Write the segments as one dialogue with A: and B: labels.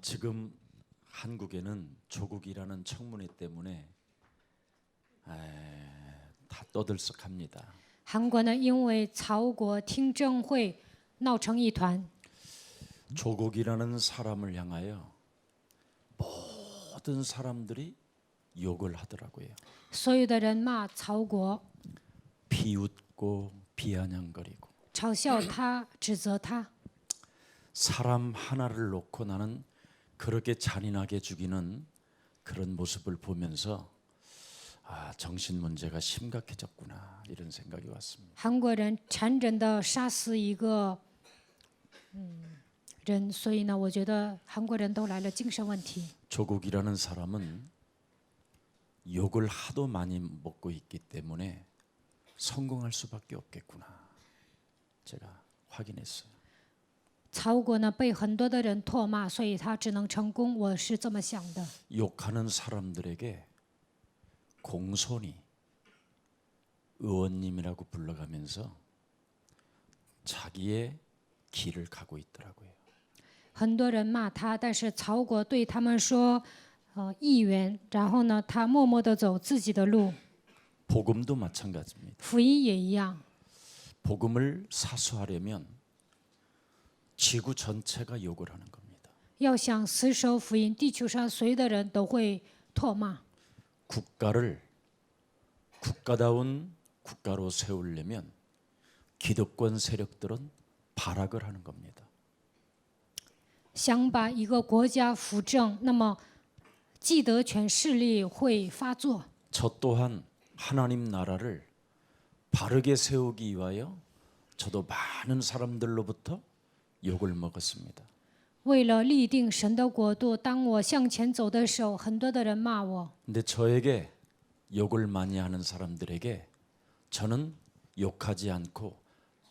A: 지금 한국에는 조국이라는 청문회 때문에 다 떠들썩합니다.
B: 韩国呢，因为曹国听证会闹成一团，
A: 조국이라는 사람을 향하여 모든 사람들이 욕을 하더라고요.
B: 所有的人骂曹国，
A: 비웃고 비아냥거리고
B: 嘲笑他，指责他。
A: 사람 하나를 놓고 나는 그렇게 잔인하게 죽이는 그런 모습을 보면서 정신 문제가 심각해졌구나 이런 생각이 왔습니다.
B: 韩国人残忍地杀死一个人，所以呢，我觉得韩国人都来了精神问题。
A: 조국이라는 사람은 욕을 하도 많이 먹고 있기 때문에 성공할 수밖에 없겠구나. 제가 확인했어요.
B: 曹国呢被很多的人唾骂，所以他只能成功。我是这么想的。
A: 욕하는 사람들에게 공손히 의원님이라고 불러가면서 자기의 길을 가고 있더라고요.
B: 很多人骂他，但是曹国对他们说，议员，然后呢，他默默地走自己的路。
A: 복음도 마찬가지입니다.
B: 福音也一样，
A: 복음을 사수하려면 지구 전체가 욕을 하는 겁니다.
B: 要想死守福音，地球上所有的人都会唾骂。
A: 국가를 국가다운 국가로 세우려면 기득권 세력들은 발악을 하는 겁니다.
B: 想把一个国家扶正，那么既得权势力会发作。
A: 저 또한 하나님 나라를 바르게 세우기 위하여 저도 많은 사람들로부터 욕을 먹었습니다.
B: 为了立定神的国度，当我向前走的时候，很多的人骂我。
A: 근데 저에게 욕을 많이 하는 사람들에게 저는 욕하지 않고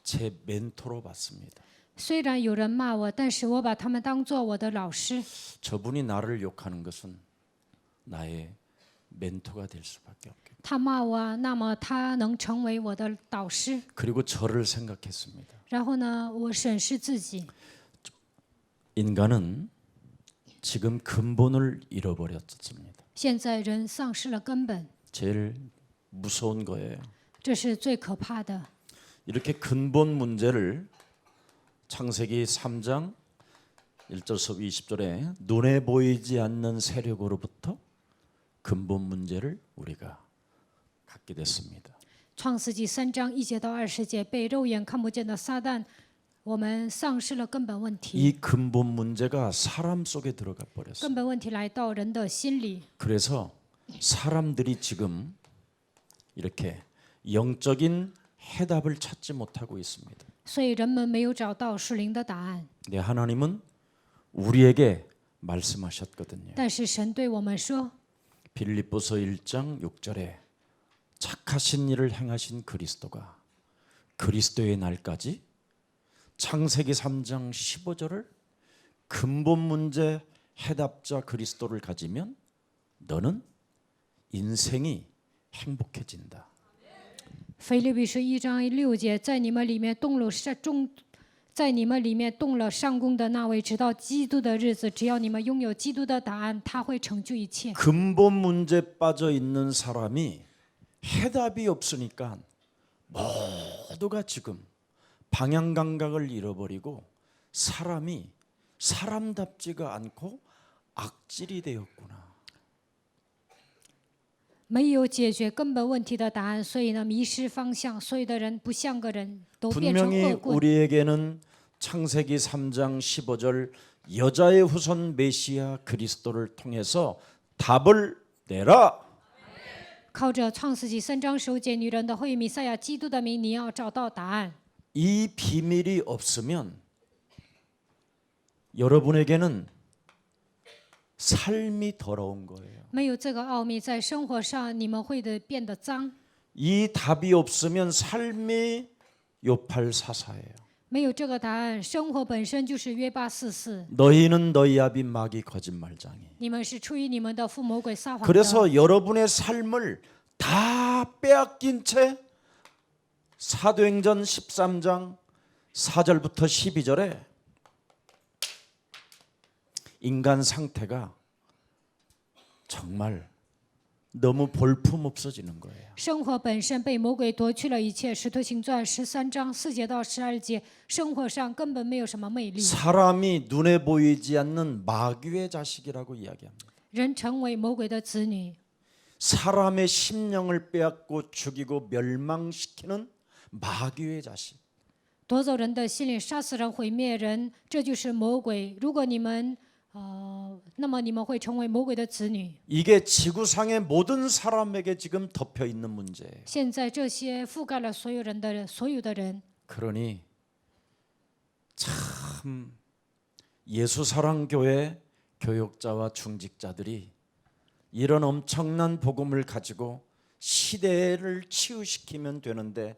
A: 제 멘토로 봤습니다.
B: 虽然有人骂我，但是我把他们当作我的老师。
A: 저분이 나를 욕하는 것은 나의 멘토가 될 수밖에 없겠고.
B: 他骂我，那么他能成为我的导师。
A: 그리고 저를 생각했습니다.
B: 然后呢，我审视自己。
A: 인간은 지금 근본을 잃어버렸습니다.
B: 现在人丧失了根本，
A: 제일 무서운 거예요.
B: 这是最可怕的。
A: 이렇게 근본 문제를 창세기 3장 1절서 20절에 눈에 보이지 않는 세력으로부터 근본 문제를 우리가 갖게 됐습니다.
B: 创世纪3章1节到20节，被肉眼看不见的撒旦，我们丧失了根本问题。
A: 이 근본 문제가 사람 속에 들어가 버렸어요.
B: 根本问题来到人的心里，
A: 그래서 사람들이 지금 이렇게 영적인 해답을 찾지 못하고 있습니다.
B: 所以人们没有找到属灵的答案。
A: 네, 하나님은 우리에게 말씀하셨거든요.
B: 但是神对我们说，
A: 빌립보서 1장 6절에 착하신 일을 행하신 그리스도가 그리스도의 날까지 창세기 3장 15절을 근본 문제 해답자 그리스도를 가지면 너는 인생이 행복해진다.
B: 腓立比书1章6节，在你们里面动了上工的那位，直到基督的日子，只要你们拥有基督的答案，他会成就一切。
A: 근본 문제 빠져 있는 사람이 해답이 없으니까 모두가 지금 방향 감각을 잃어버리고 사람이 사람답지가 않고 악질이 되었구나.
B: 没有解决根本问题的答案，所以呢，迷失方向，所有的人不像个人，都变成
A: 분명히
B: 恶棍。
A: 우리에게는 창세기 3장 15절 여자의 후손 메시아 그리스도를 통해서 답을 내라.
B: 靠着创世纪3章9节，女人的后裔弥赛亚基督的名，你要找到答案。
A: 이 비밀이 없으면 여러분에게는 삶이 더러운 거예요.
B: 没有这个奥秘，在生活上你们会变得脏。
A: 이 답이 없으면 삶이 요팔사사예요.
B: 没有这个答案，生活本身就是约844。
A: 너희는 너희 아비 마귀 거짓말장이.
B: 你们是出于你们的父魔鬼撒谎的。
A: 그래서 여러분의 삶을 다 빼앗긴 채 사도행전 13장 4절부터 12절에 인간 상태가 정말 너무 볼품 없어지는 거예요.
B: 生活本身被魔鬼夺去了一切。使徒行传13章4节到12节，生活上根本没有什么魅力。
A: 사람이 눈에 보이지 않는 마귀의 자식이라고 이야기합니다.
B: 人成为魔鬼的子女，
A: 사람의 심령을 빼앗고 죽이고 멸망시키는 마귀의 자식.
B: 夺走人的心灵，杀死人，毁灭人，这就是魔鬼。如果你们那么你们会成为魔鬼的子女。
A: 이게 지구상의 모든 사람에게 지금 덮여 있는 문제예요.
B: 现在这些覆盖了所有的人，
A: 그러니 참 예수사랑교회 교육자와 중직자들이 이런 엄청난 복음을 가지고 시대를 치유시키면 되는데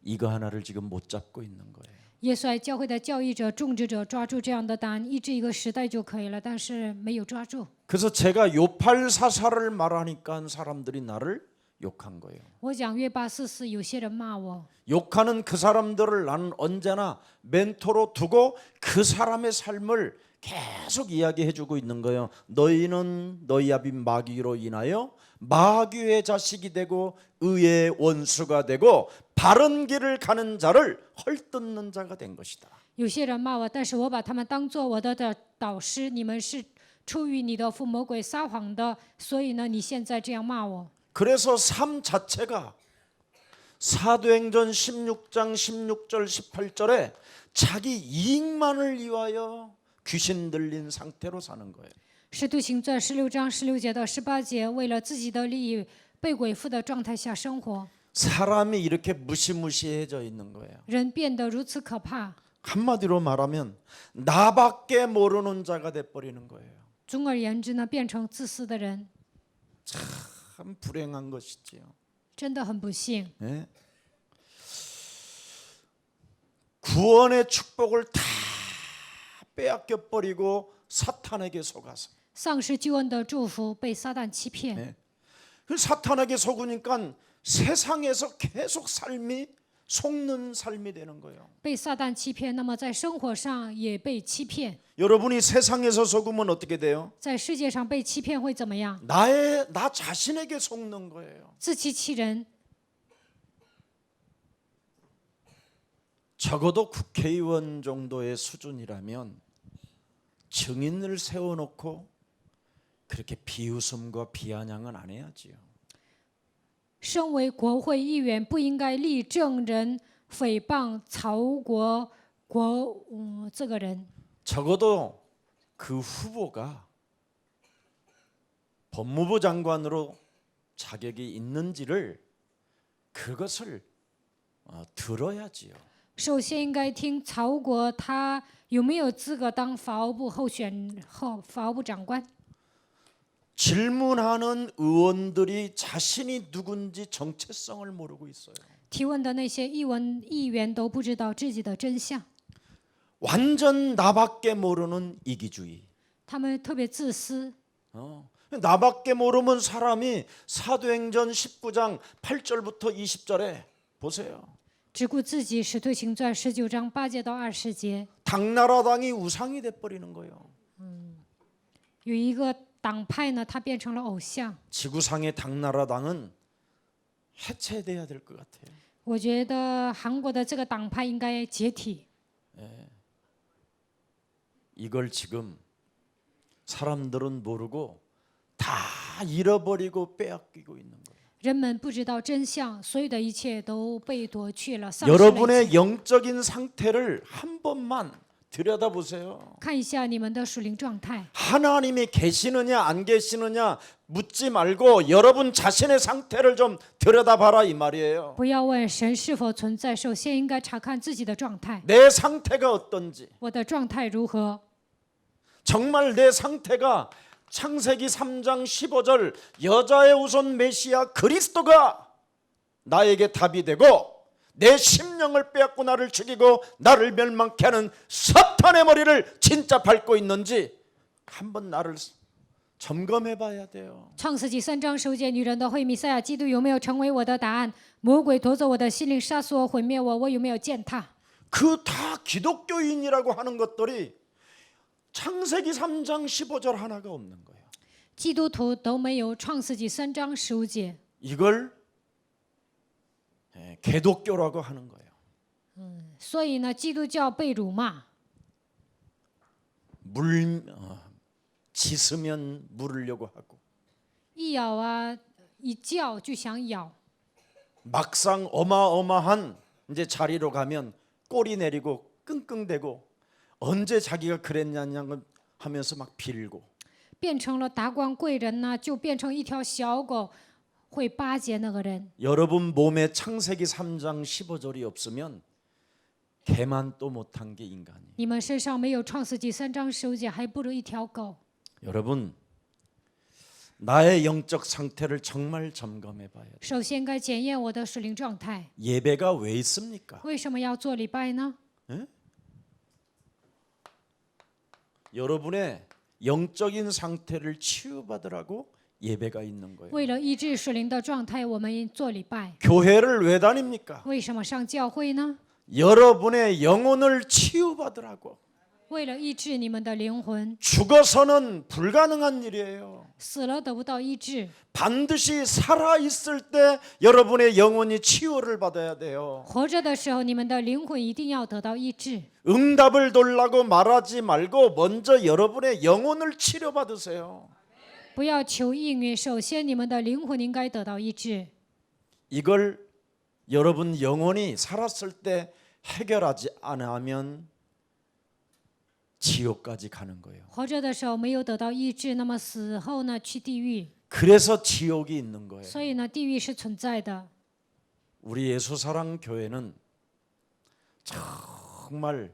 A: 이거 하나를 지금 못 잡고 있는 거예요.
B: 耶稣爱教会的教义者、种植者抓住这样的答案，医治一个时代就可以了，但是没有抓住。
A: 그래서 제가 요팔사사를 말하니까 사람들이 나를 욕한 거예요.
B: 我讲约巴44，有些人骂我，
A: 욕하는 그 사람들을 나는 언제나 멘토로 두고 그 사람의 삶을 계속 이야기해주고 있는 거예요. 너희는 너희 아비 마귀로 인하여 마귀의 자식이 되고 의의 원수가 되고 바른 길을 가는 자를 헐뜯는 자가 된 것이다.
B: 有些人骂我，但是我把他们当做我的导师。你们是出于你的父魔鬼撒谎的，所以呢，你现在这样骂我。
A: 그래서 삶 자체가 사도행전 16장 16절 18절에 자기 이익만을 위하여 귀신 들린 상태로 사는 거예요.
B: 使徒行传16章16节到18节，为了自己的利益，被鬼附的状态下生活，
A: 사람이 이렇게 무시무시해져 있는 거예요.
B: 人变得如此可怕。
A: 한마디로 말하면 나밖에 모르는 자가 돼버리는 거예요.
B: 总而言之呢，变成自私的人，
A: 참 불행한 것이지요.
B: 真的很不幸。
A: 네? 구원의 축복을 다 빼앗겨 버리고 사탄에게 속아서
B: 丧失救恩的祝福，被撒旦欺骗。
A: 네. 그 사탄에게 속으니까 세상에서 계속 삶이 속는 삶이 되는 거예요.
B: 被撒旦欺骗，那么在生活上也被欺骗。
A: 여러분이 세상에서 속으면 어떻게 돼요?
B: 在世界上被欺骗会怎么样？
A: 나 자신에게 속는 거예요.
B: 自欺欺人。
A: 적어도 국회의원 정도의 수준이라면 증인을 세워놓고 그렇게 비웃음과 비아냥은 안 해야지요.
B: 身为国会议员，不应该立证人诽谤曹国这个人。
A: 적어도 그 후보가 법무부 장관으로 자격이 있는지를 그것을 들어야지요.
B: 首先应该听曹国他有没有资格当法务部法务部长官。
A: 질문하는 의원들이 자신이 누군지 정체성을 모르고 있어요.
B: 提问的那些议员都不知道自己的真相，
A: 완전 나밖에 모르는 이기주의.
B: 他们特别自私。
A: 나밖에 모르면 사람이 사도행전 19장 8절부터 20절에 보세요.
B: 只顾自己，使徒行传19章8节到20节，
A: 당나라당이 우상이 돼버리는 거예요.
B: 有一个党派呢，他变成了偶像。
A: 지구상의 당나라당은 해체돼야 될 것 같아요.
B: 我觉得韩国的这个党派应该解体。
A: 이걸 지금 사람들은 모르고 다 잃어버리고 빼앗기고 있는 거예요.
B: 人们不知道真相，所有的一切都被夺去了，丧失了一切。
A: 여러분의 영적인 상태를 한 번만 들여다보세요.
B: 看一下你们的属灵状态，
A: 하나님이 계시느냐 안 계시느냐 묻지 말고 여러분 자신의 상태를 좀 들여다봐라 이 말이에요.
B: 不要问神是否存在，首先应该查看自己的状态。
A: 내 상태가 어떤지,
B: 我的状态如何？
A: 정말 내 상태가 창세기 3장 15절 여자의 우선 메시아 그리스도가 나에게 답이 되고 내 심령을 빼앗고 나를 죽이고 나를 멸망케 하는 사탄의 머리를 진짜 밟고 있는지 한번 나를 점검해 봐야 돼요.
B: 创世纪3章9节，女人的会弥赛亚基督有没有成为我的答案？魔鬼夺走我的心灵，杀死我，毁灭我，我有没有践踏？
A: 그 다 기독교인이라고 하는 것들이 창세기 3장 15절 하나가 없는 거예요.
B: 基督徒都没有创世纪3章15节，
A: 이걸 개독교라고 하는 거예요.
B: 所以呢，基督教被辱骂。
A: 짖으면 물으려고 하고
B: 一咬啊，一叫就想咬。
A: 막상 어마어마한 이제 자리로 가면 꼬리 내리고 끙끙대고 언제 자기가 그랬냐는 하면서 막 빌고
B: 变成了达官贵人呢，就变成一条小狗，会巴结那个人。
A: 여러분 몸에 창세기 3장 15절이 없으면 개만 또 못한 게 인간이에요.
B: 你们身上没有创世纪3章15节，还不如一条狗。
A: 여러분 나의 영적 상태를 정말 점검해 봐야 돼요.
B: 首先该检验我的属灵状态。
A: 예배가 왜 있습니까?
B: 为什么要做礼拜呢？
A: 여러분의 영적인 상태를 치유받으라고 예배가 있는 거예요.
B: 为了医治属灵的状态，我们做礼拜。
A: 교회를 왜 다닙니까?
B: 为什么上教会呢？
A: 여러분의 영혼을 치유받으라고.
B: 为了医治你们的灵魂。
A: 죽어서는 불가능한 일이에요.
B: 死了得不到医治，
A: 반드시 살아 있을 때 여러분의 영혼이 치유를 받아야 돼요.
B: 活着的时候，你们的灵魂一定要得到医治。
A: 응답을 돌라고 말하지 말고 먼저 여러분의 영혼을 치료받으세요.
B: 不要求应允，首先你们的灵魂应该得到医治。
A: 이걸 여러분 영혼이 살았을 때 해결하지 않으면 지옥까지 가는 거예요.
B: 活着的时候没有得到医治，那么死后呢，去地狱。
A: 그래서 지옥이 있는 거예요.
B: 所以呢，地狱是存在的。
A: 우리 예수사랑 교회는 정말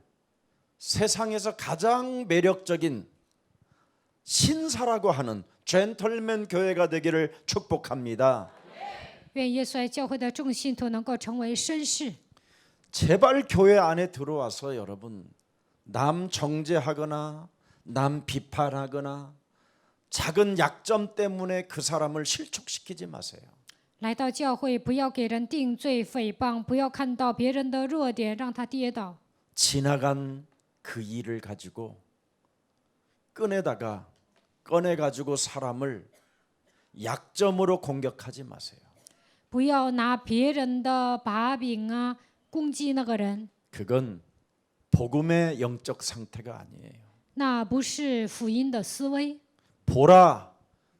A: 세상에서 가장 매력적인 신사라고 하는 젠틀맨 교회가 되기를 축복합니다.
B: 愿耶稣爱教会的众信徒能够成为绅士。
A: 제발 교회 안에 들어와서 여러분 남 정죄하거나 남 비판하거나 작은 약점 때문에 그 사람을 실족시키지 마세요.
B: 来到教会，不要给人定罪诽谤，不要看到别人的弱点让他跌倒。
A: 지나간 그 일을 가지고 꺼내가지고 사람을 약점으로 공격하지 마세요.
B: 不要拿别人的把柄啊攻击那个人，
A: 그건 복음의 영적 상태가 아니에요.
B: 那不是福音的思维。
A: 보라,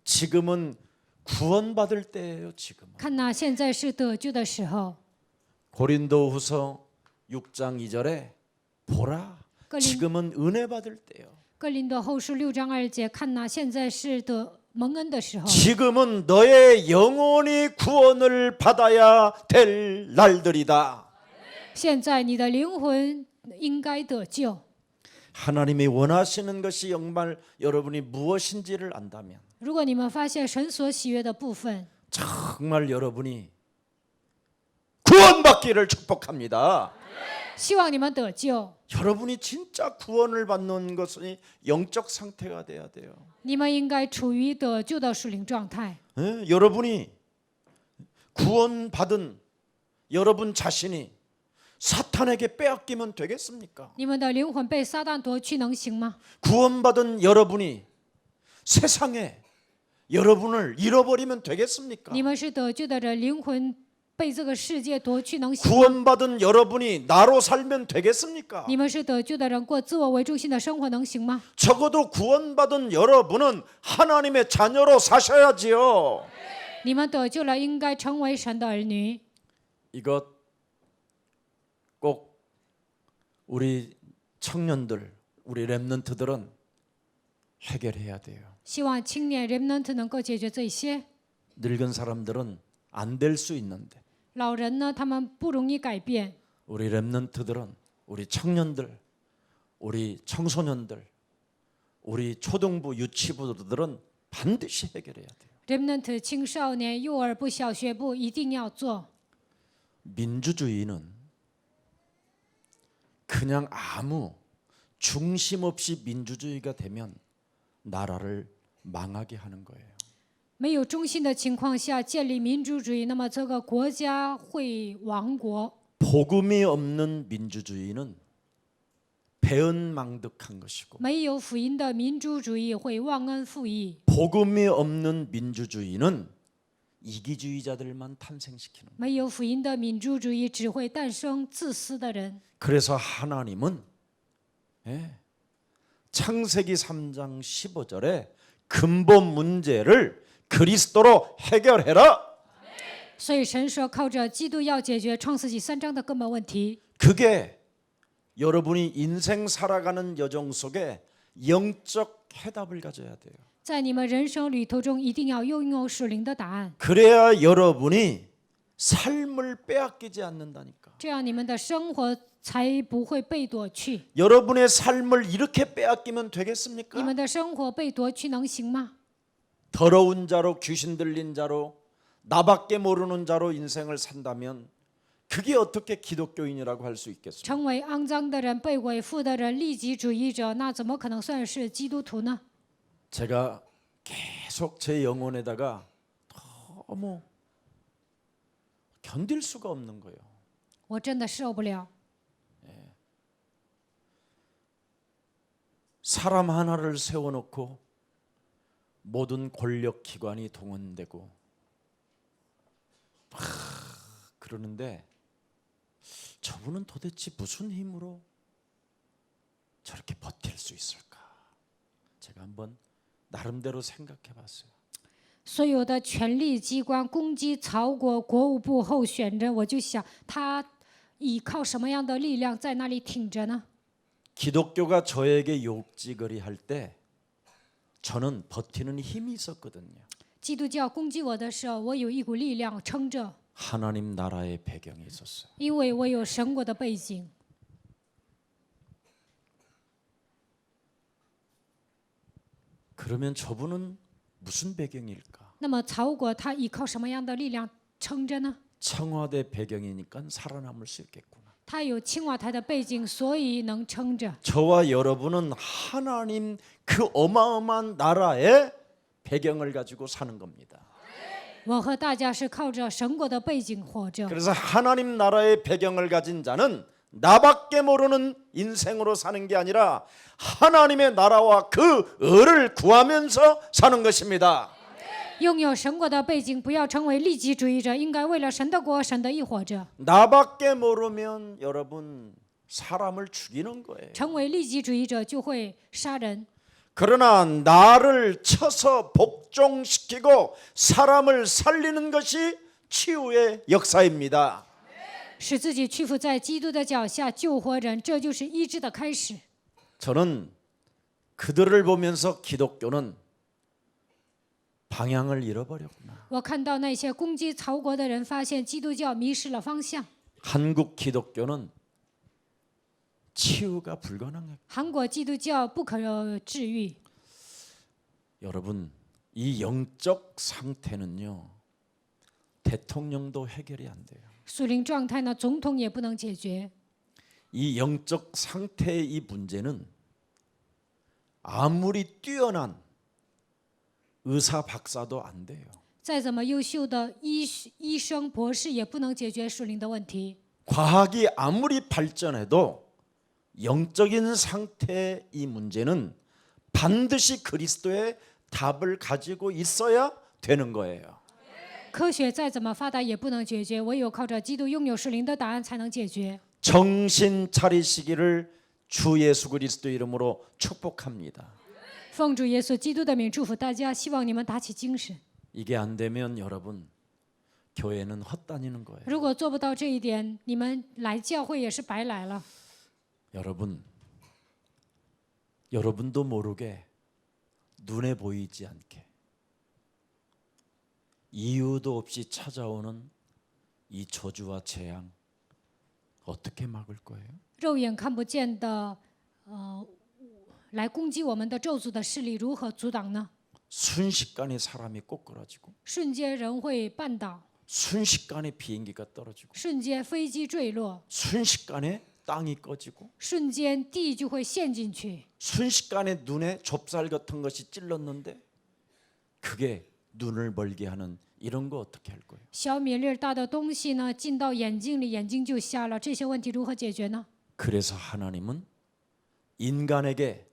A: 지금은 구원받을 때예요. 지금.
B: 看呐，现在是得救的时候。
A: 고린도후서 6장 2절에 보라,
B: 哥林-
A: 지금은 은혜 받을 때요.
B: 哥林多后书6章2节，看呐，现在是得蒙恩的时候。
A: 지금은 너의 영혼이 구원을 받아야 될 날들이다.
B: 现在你的灵魂应该得救。
A: 하나님이 원하시는 것이 정말 여러분이 무엇인지를 안다면
B: 如果你们发现神所喜悦的部分，
A: 정말 여러분이 구원받기를 축복합니다.
B: 希望你们得救。
A: 여러분이 진짜 구원을 받는 것은 영적 상태가 돼야 돼요.
B: 你们应该处于得救的属灵状态。
A: 여러분이 구원받은 여러분 자신이 사탄에게 빼앗기면 되겠습니까?
B: 你们的灵魂被撒旦夺去能行吗？
A: 구원받은 여러분이 세상에 여러분을 잃어버리면 되겠습니까?
B: 你们是得救的人，灵魂被这个世界夺去能行吗？
A: 구원받은 여러분이 나로 살면 되겠습니까?
B: 你们是得救的人，过自我为中心的生活能行吗？
A: 적어도 구원받은 여러분은 하나님의 자녀로 사셔야지요.
B: 你们得救了，应该成为神的儿女。
A: 이것 꼭 우리 청년들, 우리 렘넌트들은 해결해야 돼요.
B: 希望青年 remnant 能够解决这些。
A: 늙은 사람들은 안 될 수 있는데
B: 老人呢，他们不容易改变。
A: 우리 렘넌트들은 우리 청년들, 우리 청소년들, 우리 초등부 유치부들은 반드시 해결해야 돼요.
B: remnant 青少年、幼儿部、小学部一定要做。
A: 민주주의는 그냥 아무 중심 없이 민주주의가 되면 나라를 망하게 하는 거예요.
B: 没有中心的情况下建立民主主义，那么这个国家会亡国。
A: 복음이 없는 민주주의는 배은망덕한 것이고
B: 没有福音的民主主义会忘恩负义，
A: 복음이 없는 민주주의는 이기주의자들만 탄생시키는 거예요.
B: 没有福音的民主主义只会诞生自私的人。
A: 그래서 하나님은 창세기 3장 15절에 근본 문제를 그리스도로 해결해라.
B: 所以神说，靠着基督要解决创世纪3章的根本问题。
A: 그게 여러분이 인생 살아가는 여정 속에 영적 해답을 가져야 돼요.
B: 在你们人生旅途中，一定要拥有属灵的答案，
A: 그래야 여러분이 삶을 빼앗기지 않는다니까.
B: 这样你们的生活才不会被夺去。
A: 여러분의 삶을 이렇게 빼앗기면
B: 你
A: 되겠습니까?
B: 们的生活被夺去能行吗？
A: 더러운 자로 귀신 들린 자로 나밖에 모르는 자로 인생을 산다면 그게 어떻게 기독교인이라고 할 수 있겠습니까?
B: 成为肮脏的人、被伪妇的人、利己主义者，那怎么可能算是基督徒呢？
A: 제가 계속 제 영혼에다가 너무 견딜 수가 없는 거예요.
B: 我真的受不了。
A: 사람 하나를 세워놓고 모든 권력 기관이 동원되고 그러는데 저분은 도대체 무슨 힘으로 저렇게 버틸 수 있을까? 제가 한번 나름대로 생각해 봤어요.
B: 所有的权力机关攻击曹国国务部候选人，我就想他依靠什么样的力量在那里挺着呢？
A: 기독교가 저에게 욕지거리 할 때 저는 버티는 힘이 있었거든요.
B: 基督教攻击我的时候，我有一股力量撑着，
A: 하나님 나라의 배경이 있었어요.
B: 因为我有神国的背景。
A: 그러면 저분은 무슨 배경일까?
B: 那么曹国他依靠什么样的力量撑着呢？
A: 청와대 배경이니까 살아남을 수 있겠구나.
B: 他有青瓦台的背景，所以能撑着。
A: 저와 여러분은 하나님 그 어마어마한 나라의 배경을 가지고 사는 겁니다.
B: 我和大家是靠着神国的背景活着，
A: 그래서 하나님 나라의 배경을 가진 자는 나밖에 모르는 인생으로 사는 게 아니라 하나님의 나라와 그 의를 구하면서 사는 것입니다.
B: 拥有神国的背景，不要成为利己主义者，应该为了神的国、神的义活着。
A: 나밖에 모르면 여러분 사람을 죽이는 거예요.
B: 成为利己主义者就会杀人，
A: 그러나 나를 쳐서 복종시키고 사람을 살리는 것이 치유의 역사입니다.
B: 使自己屈服在基督的脚下救活人，这就是医治的开始。
A: 저는 그들을 보면서 기독교는 방향을 잃어버렸구나.
B: 我看到那些攻击曹国的人，发现基督教迷失了方向。
A: 한국 기독교는 치유가 불가능해.
B: 韩国基督教不可治愈。
A: 여러분, 이 영적 상태는요. 대통령도 해결이 안 돼요.
B: 属灵状态呢，总统也不能解决。
A: 이 영적 상태의 이 문제는 아무리 뛰어난 의사 박사도 안 돼요.
B: 再怎么优秀的医生、博士也不能解决属灵的问题。
A: 과학이 아무리 발전해도 영적인 상태의 이 문제는 반드시 그리스도의 답을 가지고 있어야 되는 거예요.
B: 科学再怎么发达也不能解决，唯有靠着基督拥有属灵的答案才能解决。
A: 정신 차리시기를 주 예수 그리스도 이름으로 축복합니다.
B: 奉主耶稣基督的名祝福大家，希望你们打起精神。
A: 이게 안 되면 여러분 교회는 헛다니는 거예요.
B: 如果做不到这一点，你们来教会也是白来了。
A: 여러분도 모르게 눈에 보이지 않게 이유도 없이 찾아오는 이 저주와 재앙 어떻게 막을 거예요?
B: 肉眼看不见的，来攻击我们的咒诅的势力，如何阻挡呢？
A: 순식간에 사람이 꼬꾸라지고
B: 瞬间人会绊倒，
A: 순식간에 비행기가 떨어지고
B: 瞬间飞机坠落，
A: 순식간에 땅이 꺼지고
B: 瞬间地就会陷进去，
A: 순식간에 눈에 좁쌀 같은 것이 찔렀는데 그게 눈을 멀게 하는 이런 거 어떻게 할 거예요?
B: 小米粒大的东西呢进到眼睛里，眼睛就瞎了。这些问题如何解决呢？
A: 그래서 하나님은 인간에게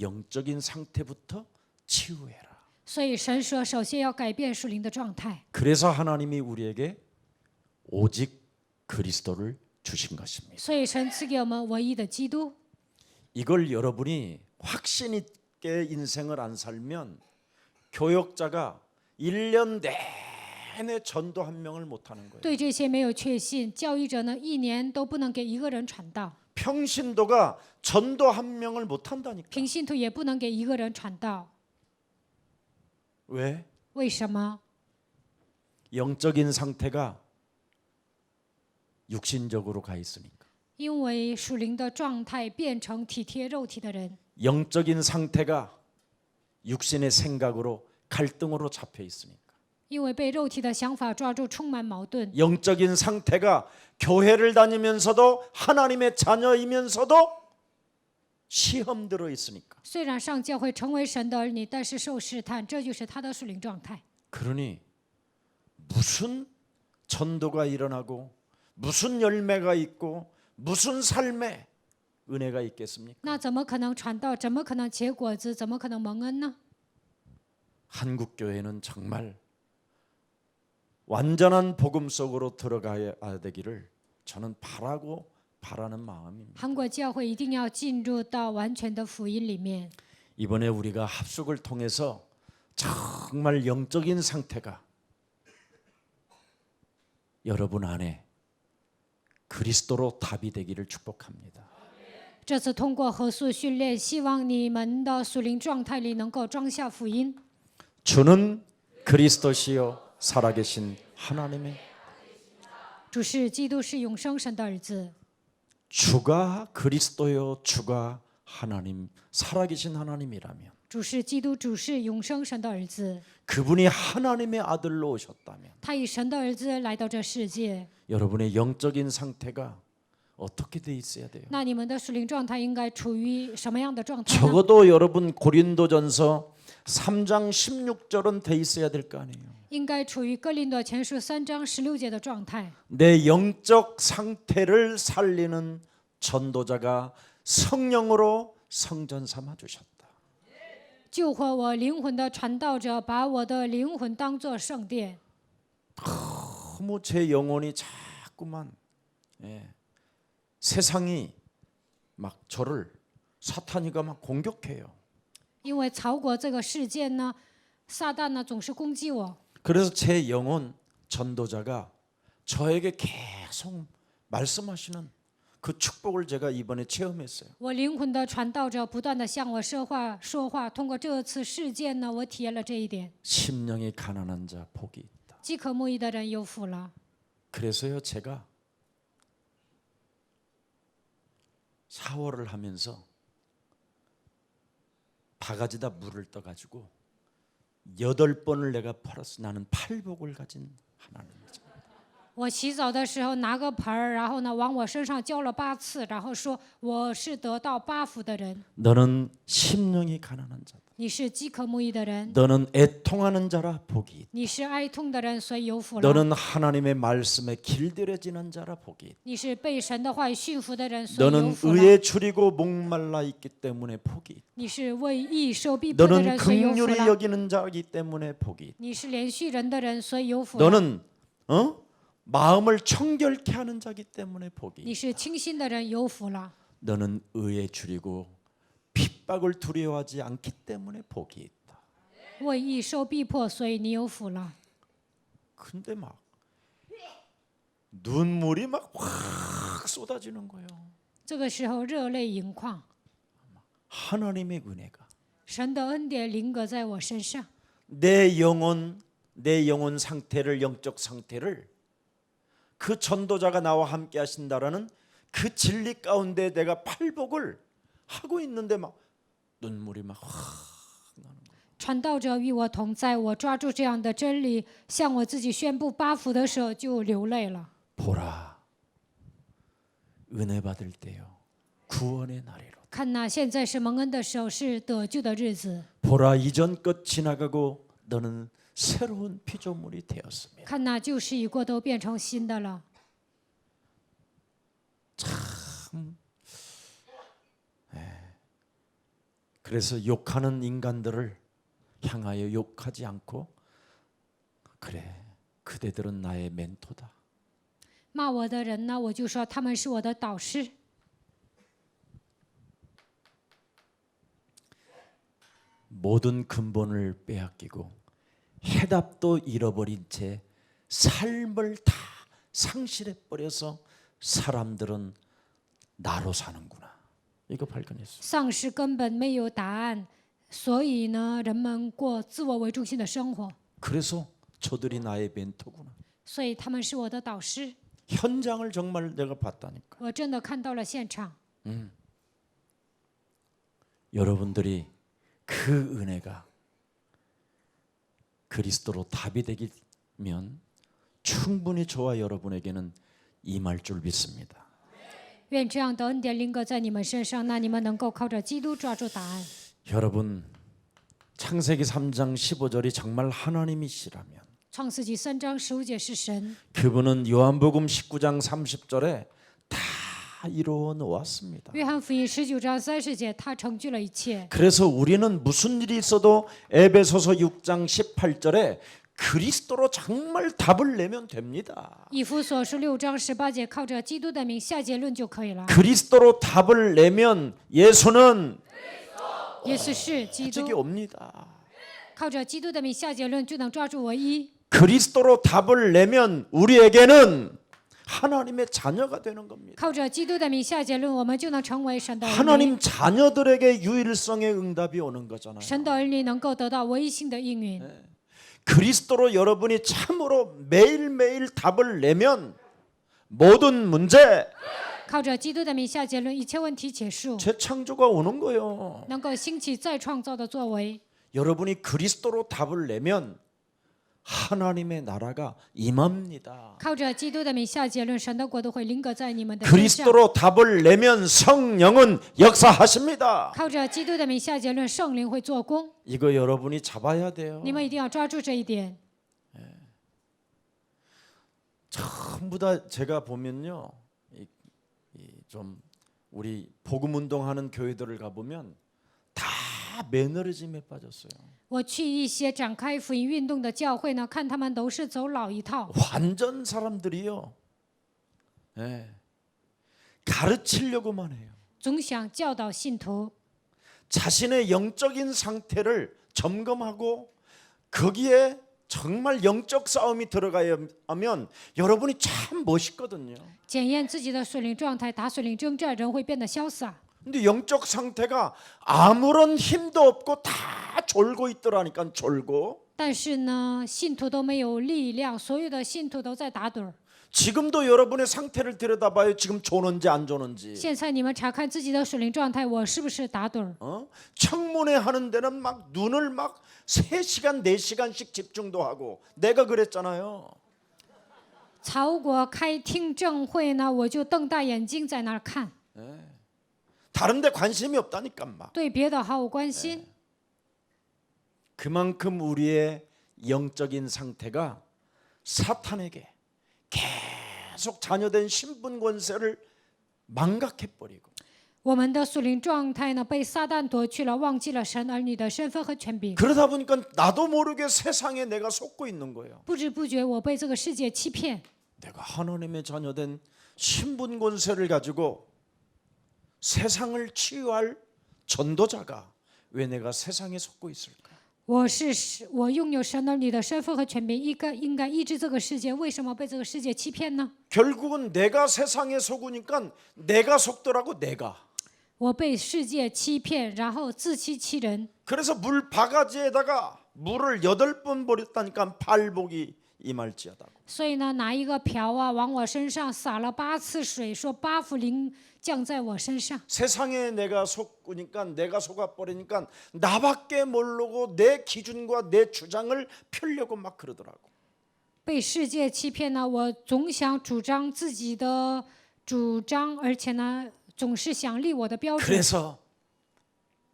A: 영적인 상태부터 치유해라.
B: 所以神说，首先要改变属灵的状态。
A: 그래서 하나님이 우리에게 오직 그리스도를 주신 것입니다.
B: 所以神赐给我们唯一的基督。
A: 이걸 여러분이 확신 있게 인생을 안 살면 교역자가 1년 내내 전도 한 명을 못 하는 거예요.
B: 对这些没有确信，教育者呢，一年都不能给一个人传道，
A: 평신도가 전도 한 명을 못 한다니까.
B: 平信徒也不能给一个人传道。
A: 왜?
B: 为什么？
A: 영적인 상태가 육신적으로 가 있으니까.
B: 因为属灵的状态变成体贴肉体的人，
A: 영적인 상태가 육신의 생각으로 갈등으로 잡혀 있으니까.
B: 因为被肉体的想法抓住，充满矛盾。
A: 영적인 상태가 교회를 다니면서도 하나님의 자녀이면서도 시험 들어 있으니까.
B: 虽然上教会成为神的儿女，但是受试探，这就是他的属灵状态。
A: 그러니 무슨 전도가 일어나고 무슨 열매가 있고 무슨 삶에 은혜가 있겠습니까?
B: 那怎么可能传道？怎么可能结果子？怎么可能蒙恩呢？
A: 한국 교회는 정말 완전한 복음 속으로 들어가야 되기를 저는 바라는 마음입니다.
B: 韩国教会一定要进入到完全的福音里面。
A: 이번에 우리가 합숙을 통해서 정말 영적인 상태가 여러분 안에 그리스도로 답이 되기를 축복합니다.
B: 这次通过合宿训练，希望你们的属灵状态里能够装下福音。
A: 주는 그리스도시요 살아계신 하나님의
B: 主是基督，是永生神的儿子。
A: 주가 그리스도요 주가 하나님 살아계신 하나님이라면
B: 主是基督，主是永生神的儿子。
A: 그분이 하나님의 아들로 오셨다면
B: 他以神的儿子来到这世界，
A: 여러분의 영적인 상태가 어떻게 돼 있어야 돼요?
B: 那你们的属灵状态应该处于什么样的状态呢？
A: 적어도 여러분 고린도전서 3장 16절은 돼 있어야 될 거 아니에요.
B: 应该处于哥林多前书3章16节的状态。
A: 내 영적 상태를 살리는 전도자가 성령으로 성전 삼아 주셨다.
B: 救活我灵魂的传道者，把我的灵魂当作圣殿。
A: 너무 제 영혼이 자꾸만 세상이 막 저를 사탄이가 막 공격해요.
B: 因为曹国这个事件呢，撒旦呢总是攻击我，
A: 그래서 제 영혼 전도자가 저에게 계속 말씀하시는 그 축복을 제가 이번에 체험했어요.
B: 我灵魂的传道者不断的向我说话。通过这次事件呢，我体验了这一点。
A: 심령이 가난한 자 복이 있다.
B: 饥渴慕义的人有福了。
A: 그래서요 제가 샤워를 하면서 바가지다 물을 떠가지고 8번을 내가 팔았어. 나는 팔복을 가진 하나님이죠.
B: 我洗澡的时候拿个盆儿，然后呢往我身上浇了8次，然后说我是得到8福的人。
A: 너는 심령이 가난한 자다.
B: 你是饥渴慕义的人，
A: 너는 애통하는 자라 복이 있다.
B: 你是哀痛的人，所以有福了。
A: 너는 하나님의 말씀에 길들여지는 자라 복이 있다.
B: 你是被神的话语驯服的人，所以有
A: 너는
B: 福了。
A: 의에 줄이고 목말라 있기 때문에 복이 있다.
B: 你是为义受逼迫的
A: 너는
B: 人，所以有福
A: 긍휼히
B: 了。
A: 여기는 자이기 때문에 복이 있다.
B: 你是连续人的人，所以有福了。
A: 너는 마음을 청결케 하는 자이기 때문에 복이
B: 你
A: 있다.
B: 是清心的人，有福了。
A: 너는 의에 줄이고 핍박을 두려워하지 않기 때문에 복이 있다.
B: 为义受逼迫，所以你有福了。
A: 근데 막 눈물이 막 확 쏟아지는 거예요.
B: 这个时候热泪盈眶，
A: 하나님의 은혜가
B: 神的恩典临格在我身上。
A: 내 영혼 상태를 영적 상태를 그 전도자가 나와 함께 하신다라는 그 진리 가운데 내가 팔복을 하고 있는데 막 눈물이 막 확 나는 거예요.
B: 传道者与我同在，我抓住这样的真理，向我自己宣布8福的时候就流泪了。
A: 보라 은혜 받을 때요 구원의 날이로
B: 看呐，现在是蒙恩的时候，是得救的日子。
A: 보라 이전 것 지나가고 너는 새로운 피조물이 되었습니다.
B: 看呐，旧事已过，都变成新的了。
A: 참 그래서 욕하는 인간들을 향하여 욕하지 않고 그래 그대들은 나의 멘토다.
B: 骂我的人呢，我就说他们是我的导师。
A: 모든 근본을 빼앗기고 해답도 잃어버린 채 삶을 다 상실해 버려서 사람들은 나로 사는구나. 이거 발견했어요.
B: 丧失根本没有答案，所以呢，人们过自我为中心的生活，
A: 그래서 저들이 나의 멘토구나.
B: 所以他们是我的导师。
A: 현장을 정말 내가 봤다니까.
B: 我真的看到了现场。
A: 여러분들이 그 은혜가 그리스도로 답이 되면 충분히 저와 여러분에게는 임할 줄 믿습니다.
B: 愿这样的恩典临格在你们身上，那你们能够靠着基督抓住答案。
A: 여러분 창세기 3장 15절이 정말 하나님이시라면
B: 创世纪3章15节是神，
A: 그분은 요한복음 19장 30절에 다 이루어 놓았습니다.
B: 约翰福音19章30节，他成就了一切。
A: 그래서 우리는 무슨 일이 있어도 에베소서 6장 18절에 그리스도로 정말 답을 내면 됩니다.
B: 以弗所书6章18节，靠着基督的名下结论就可以了。
A: 그리스도로 답을 내면 예수는
B: 耶稣是基
A: 직이
B: 督，
A: 옵니다.
B: 靠着基督的名下结论就能抓住唯一。
A: 그리스도로 답을 내면 우리에게는 하나님의 자녀가 되는 겁니다.
B: 靠着基督的名下结论，我们就能成为神的儿女。
A: 하나님 자녀들에게 유일성의 응답이 오는 거잖아요.
B: 神的儿女能够得到唯一性的应允。
A: 그리스도로 여러분이 참으로 매일매일 답을 내면 모든 문제
B: 靠着基督的名下结论，一切问题结束，
A: 재창조가 오는 거예요.
B: 能够兴起再创造的作为。
A: 여러분이 그리스도로 답을 내면 하나님의 나라가 임합니다.
B: 靠着基督的名下结论，神的国度会临格在你们的身上。
A: 그리스도로 답을 내면 성령은 역사하십니다.
B: 靠着基督的名下结论，圣灵会做工。
A: 이거 여러분이 잡아야 돼요.
B: 你们一定要抓住这一点。
A: 전부 다 제가 보면요, 좀 우리 복음 운동하는 교회들을 가보면 다 매너리즘에 빠졌어요.
B: 我去一些展开福音运动的教会呢，看他们都是走老一套，
A: 완전 사람들이요, 예, 가르치려고만 해요.
B: 总想教导信徒，
A: 자신의 영적인 상태를 점검하고 거기에 정말 영적 싸움이 들어가야하면 여러분이 참 멋있거든요.
B: 检验自己的属灵状态，打属灵征战，人会变得潇洒。
A: 근데 영적 상태가 아무런 힘도 없고 다 졸고 있더라니까. 졸고.
B: 但是呢，信徒都没有力量，所有的信徒都在打盹儿。
A: 지금도 여러분의 상태를 들여다봐요. 지금 조는지 안 조는지.
B: 现在你们查看自己的属灵状态，我是不是打盹儿？
A: 청문회 하는 데는 막 눈을 막 3시간 4시간씩 집중도 하고. 내가 그랬잖아요.
B: 曹国开听证会呢，我就瞪大眼睛在那儿看，
A: 다른 데 관심이 없다니까 막.
B: 对别的毫无关心。
A: 그만큼 우리의 영적인 상태가 사탄에게 계속 자녀된 신분 권세를 망각해버리고
B: 我们的属灵状态呢，被撒旦夺去了，忘记了神儿女的身份和权柄。
A: 그러다 보니까 나도 모르게 세상에 내가 속고 있는 거예요.
B: 不知不觉，我被这个世界欺骗。
A: 내가 하나님의 자녀된 신분 권세를 가지고 세상을 치유할 전도자가 왜 내가 세상에 속고 있을까?
B: 我拥有神儿女的身份和权柄，应该医治这个世界，为什么被这个世界欺骗呢？
A: 결국은 내가 세상에 속으니까 내가 속더라고. 내가.
B: 我被世界欺骗，然后自欺欺人。
A: 그래서 물 바가지에다가 물을 8번 버렸다니까 팔복이 임할지어다고.
B: 所以呢，拿一个瓢啊，往我身上洒了8次水，说8福临降在我身上。
A: 세상에 내가 속으니까 내가 속아버리니까 나밖에 모르고 내 기준과 내 주장을 펴려고 막 그러더라고.
B: 被世界欺骗呢，我总想主张自己的主张，而且呢，总是想立我的标准。
A: 그래서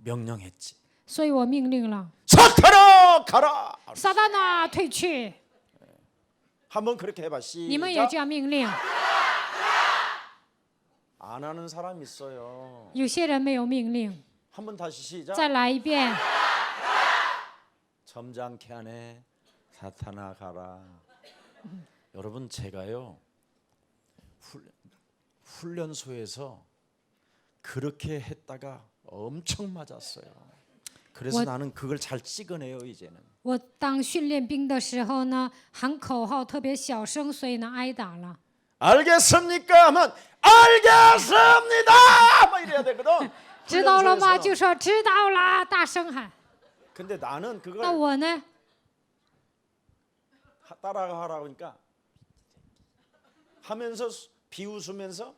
A: 명령했지.
B: 所以我命令了，
A: 사탄아 가라.
B: 撒旦啊，退去！
A: 한번 그렇게 해봐.
B: 你们也
A: 시작.
B: 这样命令。
A: 안 하는 사람 있어요.
B: 有些人没有命令，
A: 한번 다시 시작.
B: 再来一遍。
A: 점잖게 하네. 사탄아 가라. 여러분 제가요 훈련소에서 그렇게 했다가 엄청 맞았어요. 그래서 나는 그걸 잘 찍어내요 이제는.
B: 我当训练兵的时候呢，喊口号特别小声，所以呢挨打了。
A: 알겠습니까? 하면 알겠습니다. 막 이래야 되거든.
B: 知道了吗？
A: 훈련소에서.
B: 就说知道啦，大声喊。
A: 근데 나는
B: 那
A: 그걸
B: 我呢？
A: 따라하라고 하니까 하면서 비웃으면서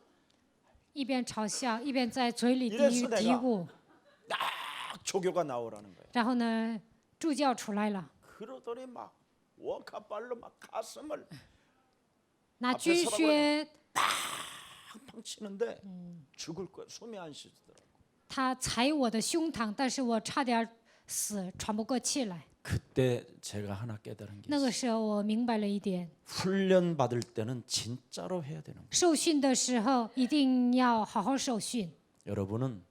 B: 一边嘲笑，一边在嘴里
A: 이랬어
B: 嘀
A: 내가
B: 咕，
A: 딱 조교가 나오라는 거예요.
B: 然后呢，助教出来了，
A: 그러더니 막 워카발로 막 가슴을
B: 拿
A: 앞에
B: 军
A: 서라고
B: 靴
A: 팡팡 치는데 죽을 거야. 숨이 안 쉬더라고.
B: 他踩我的胸膛，但是我差点死，喘不过气来。
A: 그때 제가 하나 깨달은 게
B: 那
A: 있어요.
B: 个时候我明白了一点，
A: 훈련 받을 때는 진짜로 해야 되는 거예요.
B: 受训的时候一定要好好受训。
A: 여러분은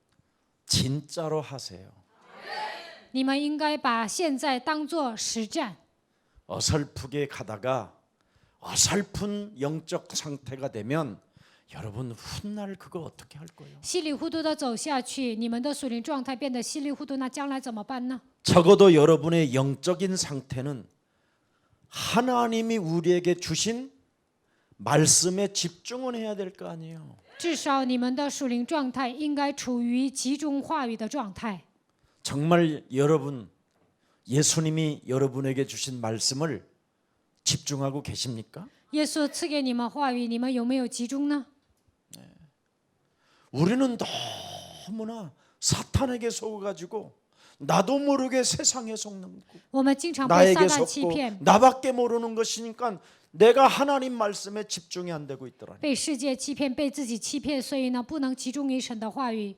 A: 진짜로 하세요.
B: 你们应该把现在当作实战。
A: 어설프게 가다가 어설픈 영적 상태가 되면 여러분 훗날 그거 어떻게 할 거예요?
B: 稀里糊涂的走下去，你们的属灵状态变得稀里糊涂，那将来怎么办呢？
A: 적어도 여러분의 영적인 상태는 하나님이 우리에게 주신 말씀에 집중을 해야 될 거 아니에요.
B: 至少你们的属灵状态应该处于集中话语的状态。
A: 정말 여러분 예수님이 여러분에게 주신 말씀을 집중하고 계십니까?
B: 耶稣赐给你们话语，你们有没有集中呢？
A: 우리는 너무나 사탄에게 속아가지고 나도 모르게 세상에 속는 거
B: 我们经常被撒
A: 나에게
B: 旦欺
A: 속고
B: 骗，
A: 나밖에 모르는 것이니까 내가 하나님 말씀에 집중이 안 되고 있더라.
B: 被世界欺骗，被自己欺骗，所以呢，不能集中于神的话语。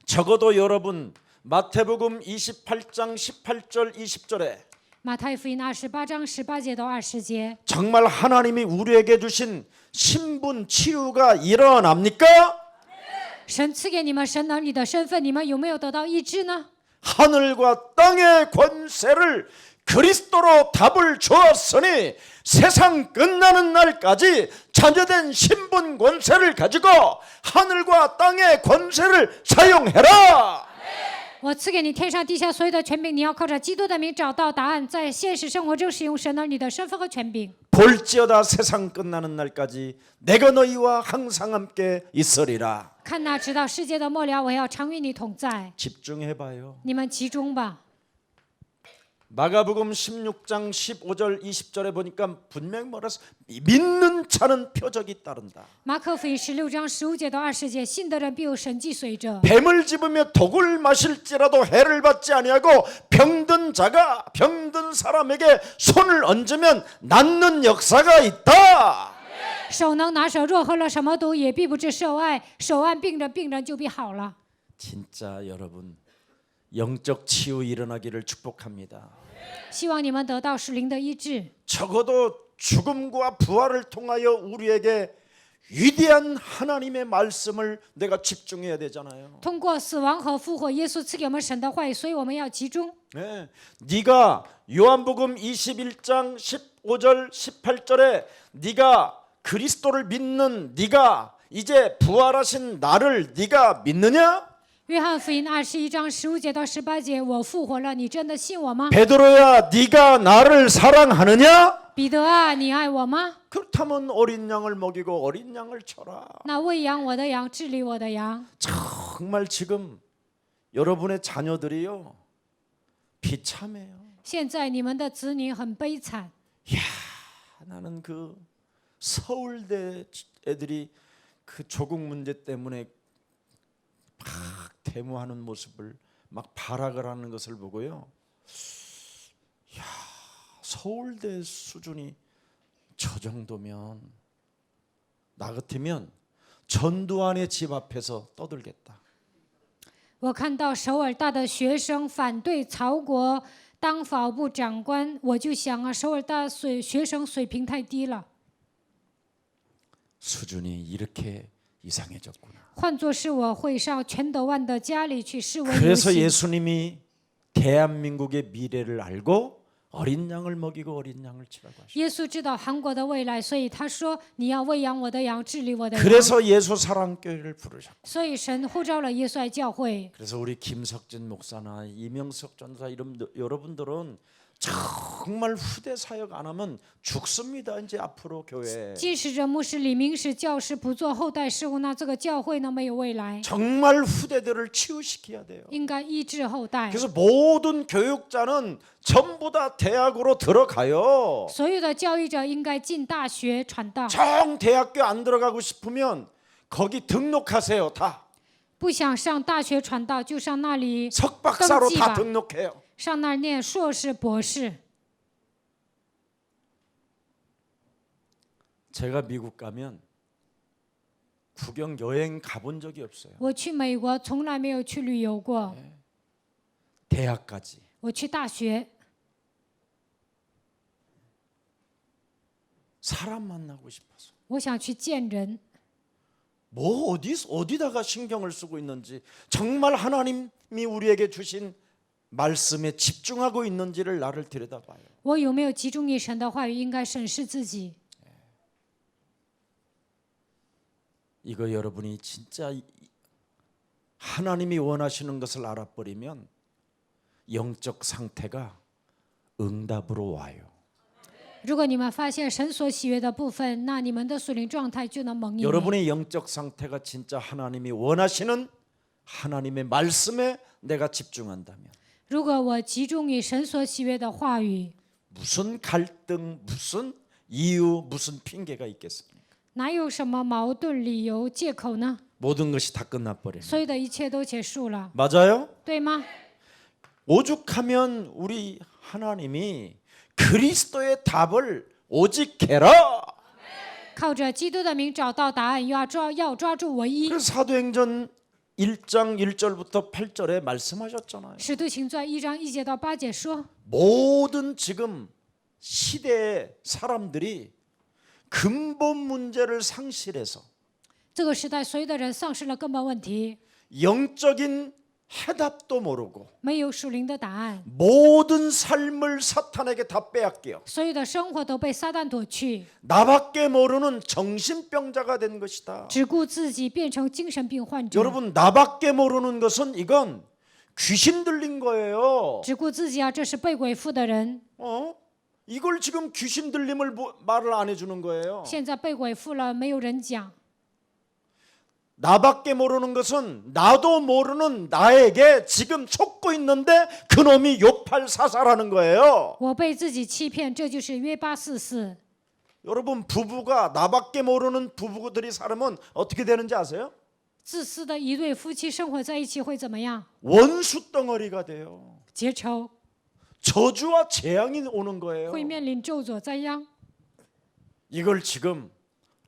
A: 적어도 여러분 마태복음 28장 18절 20절에
B: 马太福音28章18节到20节，
A: 정말 하나님이 우리에게 주신 신분 치유가 일어납니까?
B: 神赐给你们神能力的身份，你们有没有得到医治呢？
A: 하늘과 땅의 권세를 그리스도로 답을 주었으니 세상 끝나는 날까지 자녀된 신분 권세를 가지고 하늘과 땅의 권세를 사용해라.
B: 我赐给你天上地下所有的权柄，你要靠着基督的名找到答案，在现实生活中使用神能力的身份和权柄。
A: 볼지어다 세상 끝나는 날까지 내가 너희와 항상 함께 있으리라.
B: 看哪，直到世界的末了，我要常与你同在。
A: 집중해봐요.
B: 你们集中吧。
A: 마가복음 16장 15절 20절에 보니까 분명히 뭐라서 믿는 자는 표적이 따른다.
B: 马可福音16章15节到20节，信的人必有神迹随着。
A: 뱀을 집으며 독을 마실지라도 해를 받지 아니하고 병든 자가 병든 사람에게 손을 얹으면 낫는 역사가 있다.
B: 手能拿手，若喝了什么毒，也必不致受害。手按病人，病人就必好了。
A: 진짜 여러분 영적 치유 일어나기를 축복합니다.
B: 希望你们得到属灵的医治。
A: 적어도 죽음과 부활을 통하여 우리에게 위대한 하나님의 말씀을 내가 집중해야 되잖아요.
B: 通过死亡和复活，耶稣赐给我们神的话语，所以我们要集中。
A: 네, 네가 요한복음 21장 15절 18절에 네가 그리스도를 믿는 네가 이제 부활하신 나를 네가 믿느냐?
B: 约翰福音21章15节到18节，我复活了，你真的信我吗？
A: 베드로야 네가 나를 사랑하느냐?
B: 彼得啊，你爱我吗？
A: 그렇다면 어린 양을 먹이고 어린 양을 쳐라.
B: 那喂养我的羊，治理我的羊。
A: 정말 지금 여러분의 자녀들이요 비참해요.
B: 现在你们的子女很悲惨。
A: 나는 그 서울대 애들이 그 조국 문제 때문에 막 데모하는 모습을 막 발악을 하는 것을 보고요. 야, 서울대 수준이 저 정도면 나 같으면 전두환의 집 앞에서 떠들겠다.
B: 我看到首尔大的学生反对曹国当法务部长官，我就想啊，首尔大学生水平太低了。
A: 수준이 이렇게 이상해졌구나.
B: 换作是我会上全德万的家里去示威游
A: 그래서
B: 行。
A: 예수님이 대한민국의 미래를 알고 어린 양을 먹이고 어린 양을 치라고 하셨어요.
B: 耶稣知道韩国的未来，所以他说：“你要喂养我的羊，治理我的羊。”
A: 그래서 예수 사랑교회를 부르셨고,
B: 所以神呼召了耶稣爱教会。
A: 그래서 우리 김석진 목사나 이명석 전사 이런 여러분들은 정말 후대 사역 안 하면 죽습니다. 이제 앞으로 교회.
B: 继使者牧师李明是教师，不做后代事务，那这个教会呢没有未来，
A: 정말 후대들을 치유시켜야 돼요.
B: 应该医治后代。
A: 그래서 모든 교육자는 전부 다 대학으로 들어가요.
B: 所有的教育者应该进大学传道。
A: 정 대학교 안 들어가고 싶으면 거기 등록하세요. 다
B: 不想上大学传道，就上那里
A: 석박사로 다
B: 등기가.
A: 등록해요.
B: 上那儿念硕士、博士。
A: 제가 미국 가면 구경 여행 가본 적이 없어요.
B: 我去美国从来没有去旅游过，
A: 대학까지.
B: 我去大学，
A: 사람 만나고 싶어서.
B: 我想去见人。
A: 뭐 어디다가 신경을 쓰고 있는지, 정말 하나님이 우리에게 주신 말씀에 집중하고 있는지를 나를 들여다봐요.
B: 我有没有集中于神的话语？应该审视自己。
A: 이거 여러분이 진짜 하나님이 원하시는 것을 알아버리면 영적 상태가 응답으로 와요.
B: 如果你们发现神所喜悦的部分，那你们的属灵状态就能蒙应。
A: 여러분의 영적 상태가 진짜 하나님이 원하시는 하나님의 말씀에 내가 집중한다면
B: 如果我集中于神所喜悦的话语，
A: 무슨 갈등, 무슨 이유, 무슨 핑계가 있겠습니까?
B: 哪有什么矛盾、理由、借口呢？
A: 모든 것이 다 끝나버려요.
B: 所有的一切都结束了，
A: 맞아요?
B: 对吗？
A: 오죽하면 우리 하나님이 그리스도의 답을 오직 개라.
B: 靠着基督的名找到答案，要抓住唯一。
A: 그래서 사도행전 1장 1절부터 8절에 말씀하셨잖아요.
B: 使徒行传1章1节到8节说，
A: 모든 지금 시대의 사람들이 근본 문제를 상실해서
B: 这个时代所有的人丧失了根本问题，
A: 영적인 해답도 모르고
B: 没有属灵的答案，
A: 모든 삶을 사탄에게 다 빼앗겨
B: 所有的生活都被撒旦夺去，
A: 나밖에 모르는 정신병자가 된 것이다.
B: 只顾自己，变成精神病患者。
A: 여러분, 나밖에 모르는 것은 이건 귀신 들린 거예요.
B: 只顾自己啊，这是被鬼附的人。
A: 이걸 지금 귀신 들림을 말을 안 해주는 거예요.
B: 现在被鬼附了，没有人讲。
A: 나밖에 모르는 것은 나도 모르는 나에게 지금 속고 있는데 그놈이 요팔사사라는 거예요.
B: 我被自己欺骗，这就是约八44。
A: 여러분, 부부가 나밖에 모르는 부부들이 살면 어떻게 되는지 아세요?
B: 自私的一对夫妻生活在一起会怎么样？
A: 원수 덩어리가 돼요.
B: 结仇，
A: 저주와 재앙이 오는 거예요.
B: 会面临咒诅灾殃。
A: 이걸 지금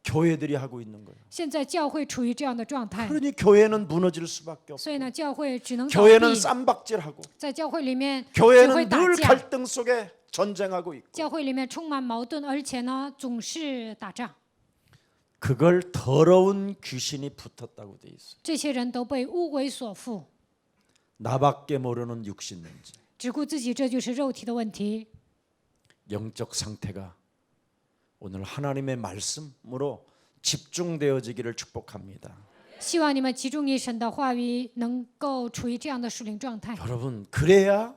A: 교회들이 하고 있는 거예요.
B: 现在教会处于这样的状态，
A: 그러니 교회는 무너질 수밖에 없고
B: 所以呢，教会只能倒
A: 교회는
B: 闭。
A: 쌈박질하고
B: 在教会里面只会
A: 교회는
B: 打
A: 늘
B: 架，
A: 갈등 속에 전쟁하고 있고
B: 教会里面充满矛盾，而且呢总是打仗。
A: 그걸 더러운 귀신이 붙었다고 돼 있어요.
B: 这些人都被污鬼所附，
A: 나밖에 모르는 육신 문제.
B: 只顾自己，这就是肉体的问题。
A: 영적 상태가 오늘 하나님의 말씀으로 집중되어지기를 축복합니다.
B: 希望你们集中于神的话语，能够处于这样的属灵状态。
A: 여러분, 그래야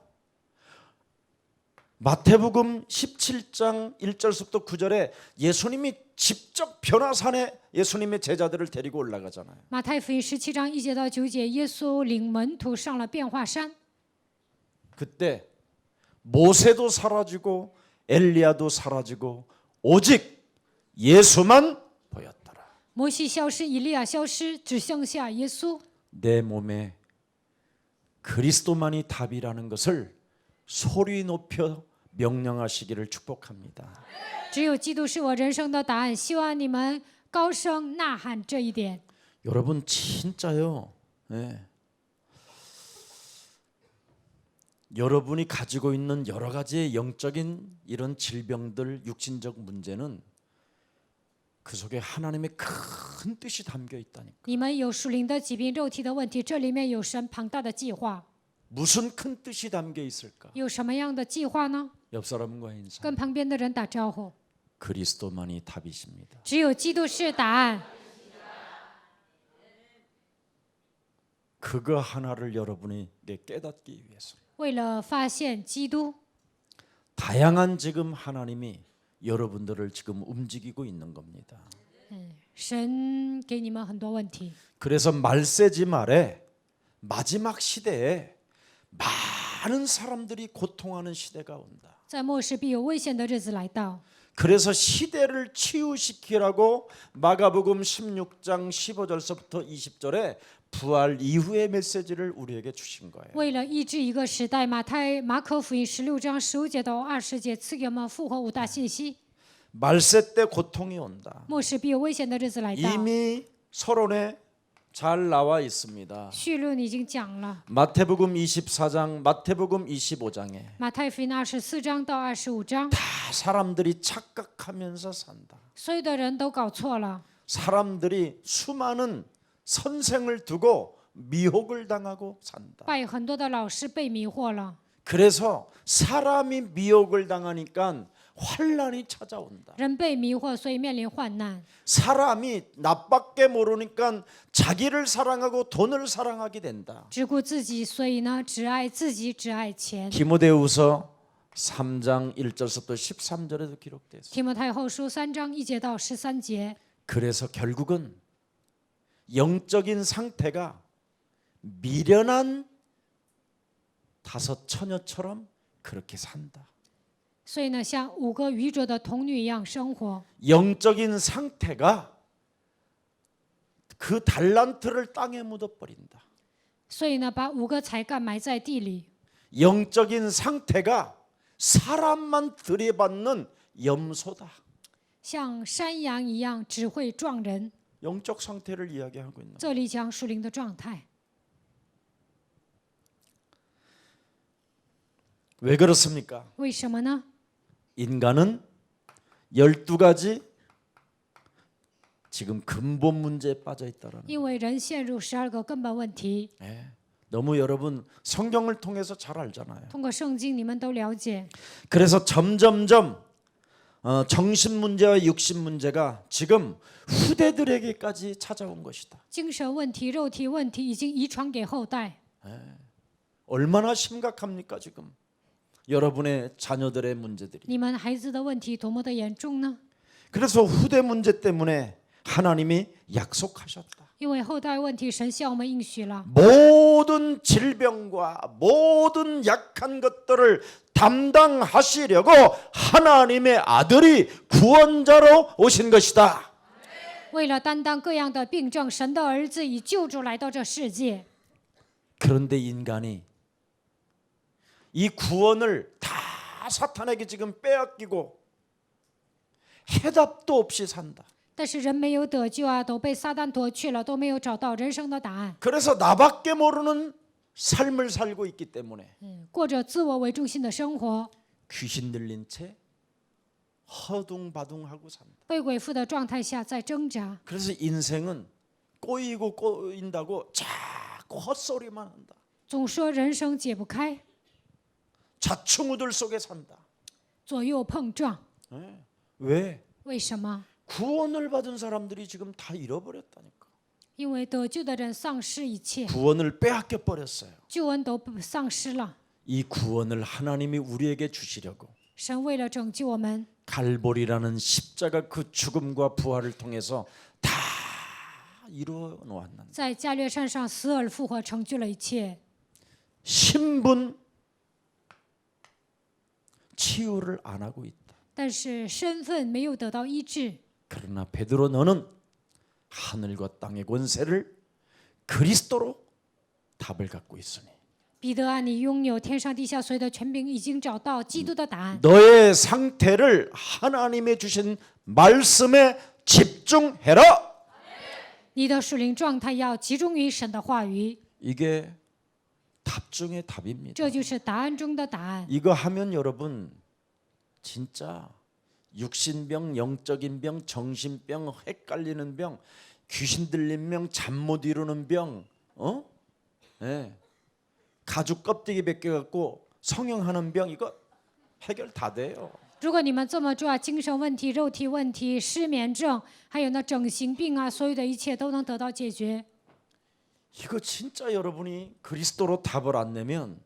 A: 마태복음 17장 1절부터 9절에 예수님이 직접 변화산에 예수님의 제자들을 데리고 올라가잖아요.
B: 马太福音17章1节到9节，耶稣领门徒上了变化山。
A: 그때 모세도 사라지고 엘리야도 사라지고 오직 예수만 보였더라.
B: 摩西消失，以利亚消失，只剩下耶稣。
A: 내 몸에 그리스도만이 답이라는 것을 소리 높여 명령하시기를 축복합니다.
B: 只有基督是我人生的答案。希望你们高声呐喊这一点。
A: 여러분, 진짜요. 네. 여러분이 가지고 있는 여러 가지의 영적인 이런 질병들, 육신적 문제는 그 속에 하나님의 큰 뜻이 담겨 있다니까.
B: 你们有属灵的疾病、肉体的问题，这里面有神庞大的计划。
A: 무슨 큰 뜻이 담겨 있을까?
B: 有什么样的计划呢？
A: 옆 사람과 인사.
B: 跟旁边的人打招呼。
A: 그리스도만이 답이십니다.
B: 只有基督是答案。
A: 그거 하나를 여러분에게 깨닫기 위해서
B: 为了发现基督，
A: 다양한 지금 하나님이 여러분들을 지금 움직이고 있는 겁니다.
B: 神给你们很多问题。
A: 그래서 말세지 말에 마지막 시대에 많은 사람들이 고통하는 시대가 온다.
B: 在末世必有危险的日子来到，
A: 그래서 시대를 치유시키라고 마가복음 16장 15절서부터 20절에 부활 이후의 메시지를 우리에게 주신 거예요.
B: 为了医治一个时代，马可福音16章15节到20节赐给我们复活五大信息。
A: 말세 때 고통이 온다.
B: 末世必有危险的日子来到。
A: 이미 서론에 잘 나와 있습니다.
B: 绪论已经讲了，
A: 마태복음 24장, 마태복음 25장에
B: 马太福音24章到25章，
A: 다 사람들이 착각하면서 산다.
B: 所有的人都搞错了，
A: 사람들이 수많은 선생을 두고 미혹을 당하고 산다.
B: 拜很多的老师被迷惑了，
A: 그래서 사람이 미혹을 당하니까 환란이 찾아온다.
B: 人被迷惑，所以面临患难。
A: 사람이 나밖에 모르니까 자기를 사랑하고 돈을 사랑하게 된다.
B: 只顾自己，所以呢，只爱自己，只爱钱。
A: 디모데후서 3장 1절부터 13절에도 기록되어 있습니다.
B: 提摩太后书3章1节到13节，
A: 그래서 결국은 영적인 상태가 미련한 다섯 처녀처럼 그렇게 산다.
B: 所以呢，像5个愚拙的童女一样生活。
A: 영적인 상태가 그 달란트를 땅에 묻어버린다.
B: 所以呢，把5个才干埋在地里。
A: 영적인 상태가 사람만 들이받는 염소다.
B: 像山羊一样，只会撞人。
A: 영적 상태를 이야기하고 있는.
B: 这里讲属灵的状态。
A: 왜 그렇습니까?
B: 为什么呢？
A: 인간은 12가지 지금 근본 문제에 빠져 있다라는.
B: 因为人陷入12个根本问题。
A: 너무 여러분 성경을 통해서 잘 알잖아요.
B: 通过圣经，你们都了解。
A: 그래서 점점점 정신 문제와 육신 문제가 지금 후대들에게까지 찾아온 것이다.
B: 精神问题、肉体问题已经遗传给后代。
A: 얼마나 심각합니까 지금? 여러분의 자녀들의 문제들이.
B: 你们孩子的问题多么的严重呢？
A: 그래서 후대 문제 때문에 하나님이 약속하셨다.
B: 因为后代问题，神向我们应许了，
A: 모든 질병과 모든 약한 것들을 담당하시려고 하나님의 아들이 구원자로 오신 것이다.
B: 为了担当各样的病症，神的儿子以救主来到这世界。
A: 그런데 인간이 이 구원을 다 사탄에게 지금 빼앗기고 해답도 없이 산다.
B: 但是人没有得救啊，都被撒旦夺去了，都没有找到人生的答案。
A: 그래서 나밖에 모르는 삶을 살고 있기 때문에
B: 过着自我为中心的生活，
A: 귀신 들린 채 허둥바둥하고 산다.
B: 被鬼附的状态下在挣扎。
A: 그래서 인생은 꼬이고 꼬인다고 자꾸 헛소리만 한다.
B: 总说人生解不开，
A: 자충우들 속에 산다.
B: 左右碰撞。
A: 왜?
B: 为什么？
A: 구원을 받은 사람들이 지금 다 잃어버렸다니까.
B: 因为得救的人丧失一切，
A: 구원을 빼앗겨 버렸어요.
B: 救恩都丧失了。
A: 이 구원을 하나님이 우리에게 주시려고
B: 神为了拯救我们，
A: 갈보리라는 십자가 그 죽음과 부활을 통해서 다 이루어 놓았는데
B: 在加略山上死而复活，成就了一切。
A: 신분 치유를 안 하고 있다.
B: 但是身份没有得到医治。
A: 그러나 베드로 너는 하늘과 땅의 권세를 그리스도로 답을 갖고 있으니
B: 彼得啊，你拥有天上地下所有的权柄，已经找到基督的答案。
A: 너의 상태를 하나님의 주신 말씀에 집중해라.
B: 你的属灵状态要集中于神的话语，
A: 이게 답 중의 답입니다.
B: 这就是答案中的答案。
A: 이거 하면 여러분 진짜 육신병, 영적인 병, 정신병, 헷갈리는 병, 귀신 들린 병, 잠 못 이루는 병, 가죽 껍데기 벗겨갖고 성형하는 병, 이거 해결 다 돼요.
B: 如果你们这么做啊，精神问题、肉体问题、失眠症，还有那整形病啊，所有的一切都能得到解决。
A: 이거 진짜 여러분이 그리스도로 답을 안 내면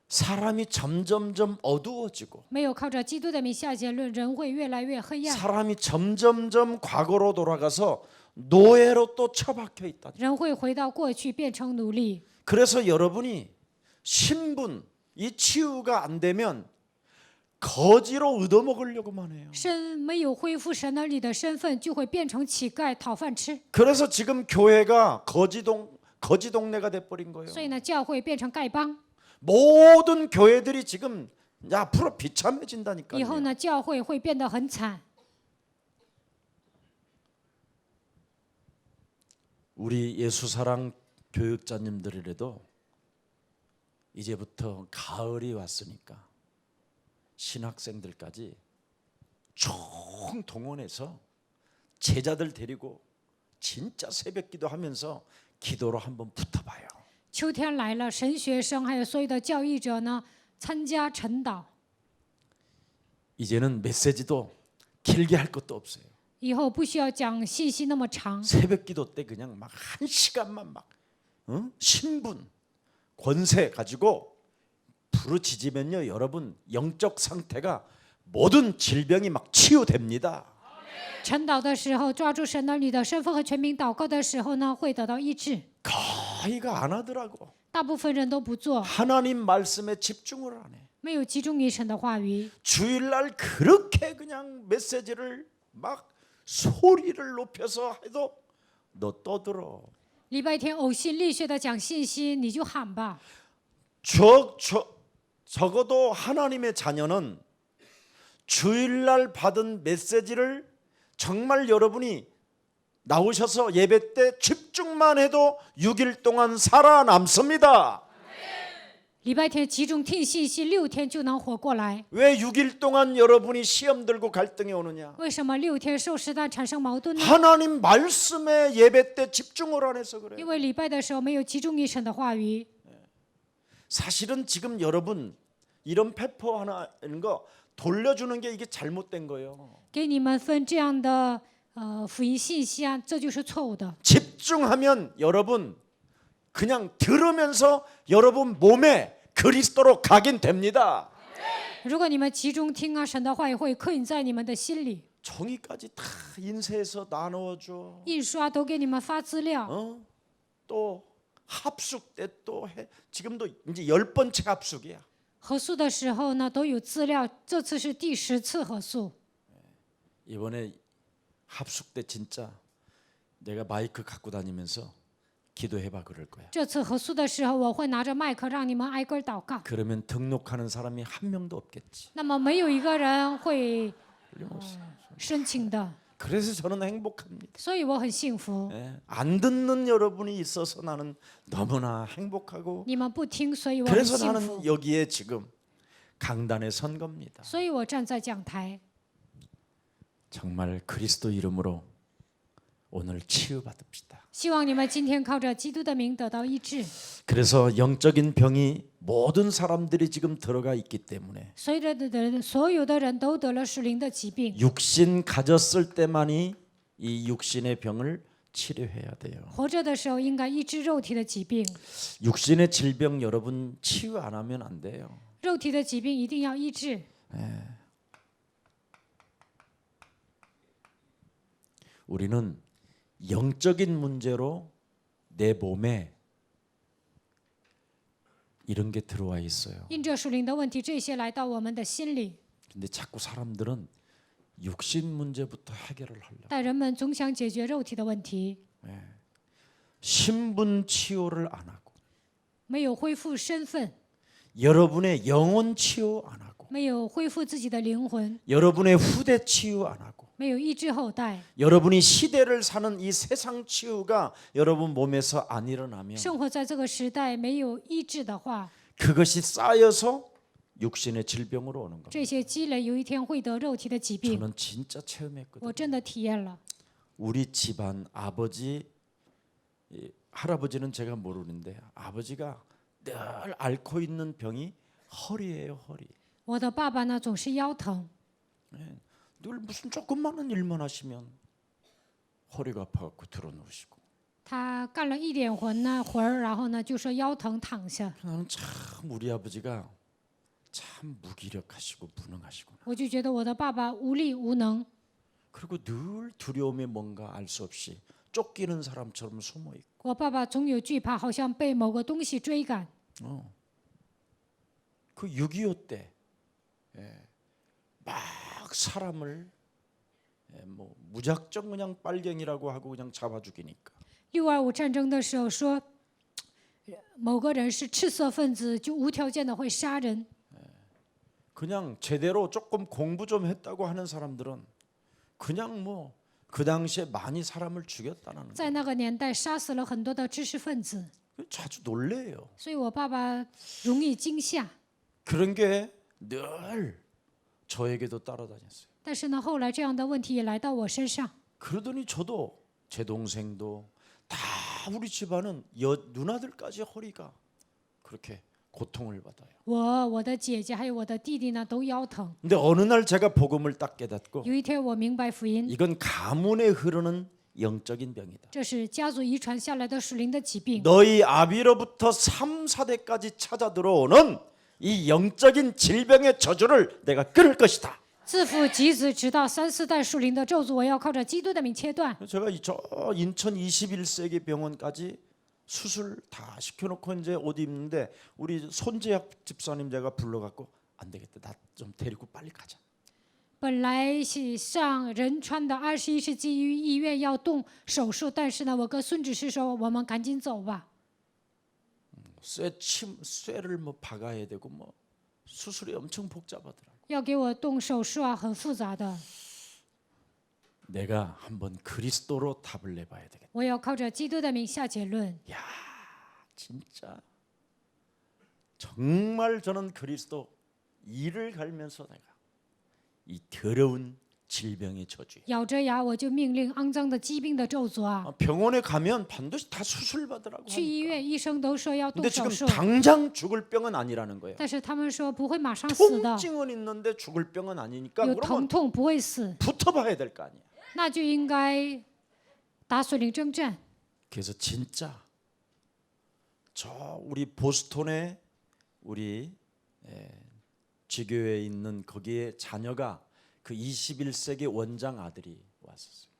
A: 사람이 점점점 어두워지고
B: 没有靠着基督的名下结论，人会越来越黑暗，
A: 사람이 점점점 과거로 돌아가서 노예로 또 처박혀 있다.
B: 人会回到过去变成奴隶。
A: 그래서 여러분이 신분, 이 치유가 안 되면 거지로 얻어먹으려고만 해요.
B: 没有恢复神儿里的身份，就会变成乞丐讨饭吃。
A: 그래서 지금 교회가 거지 동네가 돼버린 거예요.
B: 所以呢，教会变成丐帮。
A: 모든 교회들이 지금 앞으로
B: 以后
A: 비참해진다니까요.
B: 呢，教会会变得很惨。
A: 우리 예수사랑 교육자님들이라도 이제부터 가을이 왔으니까 신학생들까지 총 동원해서 제자들 데리고 진짜 새벽기도 하면서 기도로 한번 붙어봐요.
B: 秋天来了，神学生还有所有的教义者呢，参加晨祷。
A: 이제는 메시지도 길게 할 것도 없어요.
B: 以后不需要讲信息那么长，
A: 새벽기도 때 그냥 막 1시간만 막 신분, 권세 가지고 부르짖으면요, 여러분 영적 상태가 모든 질병이 막 치유됩니다.
B: 晨祷的时候抓住神儿里的身份和权柄，祷告的时候呢，会得到医治。
A: 거의가 안 하더라고.
B: 大部分人都不做，
A: 하나님 말씀에 집중을 안 해.
B: 没有集中于神的话语。
A: 주일날 그렇게 그냥 메시지를 막 소리를 높여서 해도 너 떠들어.
B: 礼拜天呕心沥血的讲信息，你就喊吧。
A: 적어도 하나님의 자녀는 주일날 받은 메시지를 정말 여러분이 나오셔서 예배 때 집중만 해도 6일 동안 살아남습니다.
B: 礼拜天集中听信息，6天就能活过来。
A: 왜 6일 동안 여러분이 시험 들고 갈등이 오느냐?
B: 为什么6天受试探产生矛盾呢？
A: 하나님 말씀에 예배 때 집중을 안 해서 그래요.
B: 因为礼拜的时候没有集中于神的话语。
A: 사실은 지금 여러분 이런 페퍼하는 거 돌려주는 게 이게 잘못된 거예요.
B: 给你们分这样的福音信息啊，这就是错误的。
A: 집중하면 여러분 그냥 들으면서 여러분 몸에 그리스도로 각인 됩니다.
B: 如果你们集中听啊，神的话语会刻印在你们的心里。
A: 종이까지 다 인쇄해서 나누어줘.
B: 印刷都给你们发资料，
A: 또 합숙 때 또 해. 지금도 이제 10번째 합숙이야.
B: 合宿的时候呢都有资料，这次是第10次合宿。
A: 이번에 합숙 때 진짜 내가 마이크 갖고 다니면서 기도해봐 그럴 거야.
B: 这次合宿的时候，我会拿着麦克让你们挨个祷告。
A: 그러면 등록하는 사람이 한 명도 없겠지.
B: 那么没有一个人会申请的，
A: 그래서 저는 행복합니다.
B: 所以我很幸福。
A: 안 듣는 여러분이 있어서 나는 너무나 행복하고
B: 你们不听，所以我很
A: 그래서
B: 幸福。
A: 나는 여기에 지금 강단에 선 겁니다.
B: 所以我站在讲台。
A: 정말 그리스도 이름으로 오늘 치유받읍시다.
B: 希望你们今天靠着基督的名得到医治。
A: 그래서 영적인 병이 모든 사람들이 지금 들어가 있기 때문에
B: 所有的人都得了属灵的疾病，
A: 육신 가졌을 때만이 이 육신의 병을 치료해야 돼요.
B: 活着的时候应该医治肉体的疾病。
A: 육신의 질병 여러분 치유 안 하면 안 돼요.
B: 肉体的疾病一定要医治。
A: 우리는 영적인 문제로 내 몸에 이런 게 들어와 있어요.
B: 因着属灵的问题，这些来到我们的心里，
A: 근데 자꾸 사람들은 육신 문제부터 해결을 하려고.
B: 但人们总想解决肉体的问题，
A: 신분 치유를 안 하고
B: 没有恢复身份，
A: 여러분의 영혼 치유 안 하고
B: 没有恢复自己的灵魂，
A: 여러분의 후대 치유 안 하고
B: 没有医治后代。
A: 여러분이 시대를 사는 이 세상 치유가 여러분 몸에서 안 일어나면
B: 生活在这个时代没有医治的话，
A: 그것이 쌓여서 육신의 질병으로 오는 겁니다.
B: 这些积累有一天会得肉体的疾病。
A: 저는 진짜 체험했거든요.
B: 我真的体验了。
A: 우리 집안 아버지, 할아버지는 제가 모르는데 아버지가 늘 앓고 있는 병이 허리예요, 허리.
B: 我的爸爸呢总是腰疼，
A: 늘 무슨 조금만한 일만 하시면 허리가 아파갖고 들어 누우시고.
B: 他干了一点活儿，然后呢就说腰疼躺下。
A: 나는 참 우리 아버지가 참 무기력하시고 무능하시구나.
B: 我就觉得我的爸爸无力无能，
A: 그리고 늘 두려움에 뭔가 알 수 없이 쫓기는 사람처럼 숨어 있고.
B: 我爸爸总有惧怕，好像被某个东西追赶。
A: 그 6.25 때, 막 사람을 뭐 무작정 그냥 빨갱이라고 하고 그냥 잡아 죽이니까.
B: 6.25战争的时候说，某个人是赤色分子，就无条件的会杀人。
A: 그냥 제대로 조금 공부 좀 했다고 하는 사람들은 그냥 뭐 그 당시에 많이 사람을 죽였다는 거.
B: 在那个年代杀死了很多的知识分子，
A: 자주 놀래요.
B: 所以我爸爸容易惊吓。
A: 그런 게 늘 저에게도 따라다녔어요.
B: 但是呢，后来这样的问题也来到我身上。
A: 그러더니 저도 제 동생도 다 우리 집안은 누나들까지 허리가 그렇게 고통을 받아요.
B: 我的姐姐还有我的弟弟呢都腰疼。
A: 근데 어느 날 제가 복음을 딱 깨닫고
B: 有一天我明白福音，
A: 이건 가문에 흐르는 영적인 병이다.
B: 这是家族遗传下来的属灵的疾病。
A: 너희 아비로부터 3, 4대까지 찾아 들어오는 이 영적인 질병의 저주를 내가 끊을 것이다.
B: 自父及子，直到3、4代属灵的咒诅，我要靠着基督的名切断。
A: 제가 저 인천 21세기 병원까지 수술 다 시켜놓고 이제 옷 입는데 우리 손재학 집사님 제가 불러갖고 안 되겠다. 나 좀 데리고 빨리 가자.
B: 本来是上仁川的21世纪医院要动手术，但是呢，我跟孙执事说，我们赶紧走吧。
A: 쇠를 뭐 박아야 되고 뭐 수술이 엄청 복잡하더라.
B: 要给我动手术啊，很复杂的。
A: 내가 한번 그리스도로 답을 내봐야 되겠다.
B: 我要靠着基督的名下结论。
A: 진짜 정말 저는 그리스도 이를 갈면서 내가 이 더러운 질병의 저주에
B: 咬着牙，我就命令肮脏的疾病的咒诅啊！
A: 병원에 가면 반드시 다 수술 받으라고
B: 去医
A: 하니까.
B: 院，医生都说要动
A: 근데
B: 手
A: 지금
B: 术，
A: 당장 죽을 병은 아니라는 거예요.
B: 但是他们说不会马上死的，
A: 통증은 있는데 죽을 병은 아니니까
B: 有疼
A: 그러면
B: 痛不会死，
A: 붙어봐야 될 거 아니야.
B: 那就应该打水灵征战。
A: 그래서 진짜 저 우리 보스턴에 우리 지교회에 있는 거기에 자녀가 그 21세기 원장 아들이 왔었어요.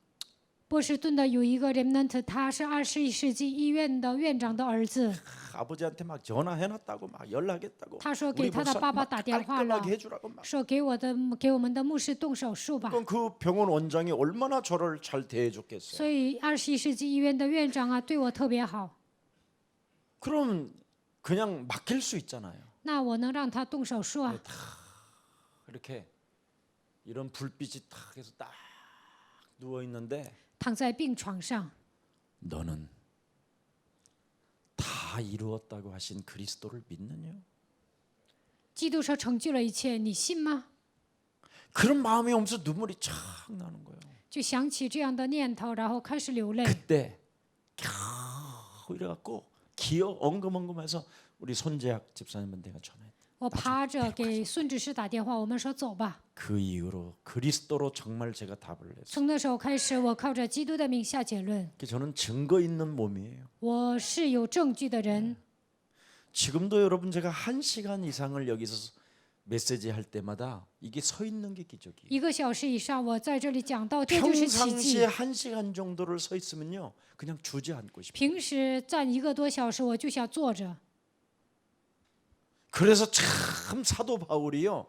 B: 波士顿的有一个 remnant， 他是21世纪医院的院长的儿子。
A: 아버지한테 막 전화해놨다고 막 연락했다고.
B: 他说
A: 우리
B: 给他的
A: 목사
B: 爸爸
A: 막
B: 打电话了，
A: 깔끔하게 해주라고 막.
B: 说给我们的牧师动手术吧。
A: 그럼 그 병원 원장이 얼마나 저를 잘 대해줬겠어요.
B: 所以21世纪医院的院长啊，对我特别好。
A: 그럼 그냥 맡길 수 있잖아요.
B: 那我能让他动手术啊？
A: 이렇게 이런 불빛이 탁 해서 딱 누워 있는데
B: 躺在病床上，
A: 너는 다 이루었다고 하신 그리스도를 믿느냐?
B: 基督说成就了一切，你信吗？
A: 그런 마음이 오면서 눈물이 촥 나는 거예요.
B: 就想起这样的念头，然后开始流泪。
A: 그때 겨우 이래갖고 기어 엉금엉금해서 우리 손재학 집사님한테 전화했다.
B: 我趴着给孙执事打电话，我们说走吧。
A: 그 이후로 그리스도로 정말 제가 답을 했어요.
B: 从那时候开始，我靠着基督的名下结论，
A: 저는 증거 있는 몸이에요.
B: 我是有证据的人。
A: 지금도 여러분 제가 1시간 이상을 여기서 메시지 할 때마다 이게 서 있는 게 기적이에요.
B: 1个小时以上，我在这里讲到，这就是奇迹
A: 평상시에 。 1시간 정도를 서 있으면요, 그냥 주저앉고 싶어요.
B: 平时站1个多小时，我就想坐着。
A: 그래서 참 사도 바울이요,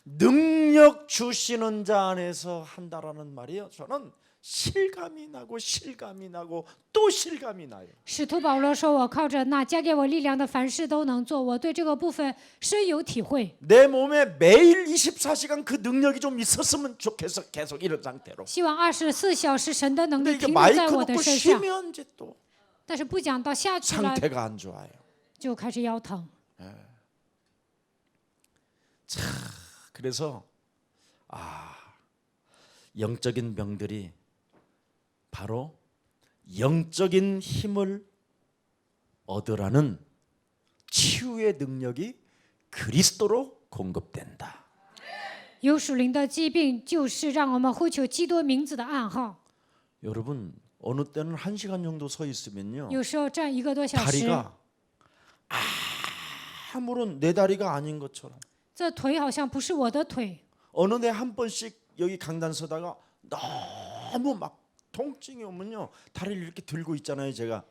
A: 능력 주시는 자 안에서 한다라는 말이요, 저는 실감이 나고 실감이 나고 또 실감이 나요.
B: 使徒保罗说：“我靠着那加给我力量的，凡事都能做。”我对这个部分深有体会。
A: 내 몸에 매일 24시간 그 능력이 좀 있었으면 좋겠어. 계속 이런 상태로.
B: 希望24小时神的能
A: 근데
B: 力
A: 이게
B: 停留在
A: 마이크
B: 我的
A: 놓고
B: 身上，
A: 쉬면 이제 또
B: 但是不讲到下去了，
A: 상태가 안 좋아요.
B: 就开始腰疼。
A: 그래서 영적인 병들이 바로 영적인 힘을 얻으라는 치유의 능력이 그리스도로 공급된다.
B: 有属灵的疾病，就是让我们呼求基督名字的暗号。
A: 여러분 어느 때는 1시간 정도 서 있으면요
B: 有时候站1个多小时，
A: 다리가 아무런 내 다리가 아닌 것처럼
B: 这腿好像不是我的腿。
A: 어느 날 한 번씩 여기 강단 서다가 너무 막 통증이 오면요 다리를 이렇게 들고 있잖아요. 제가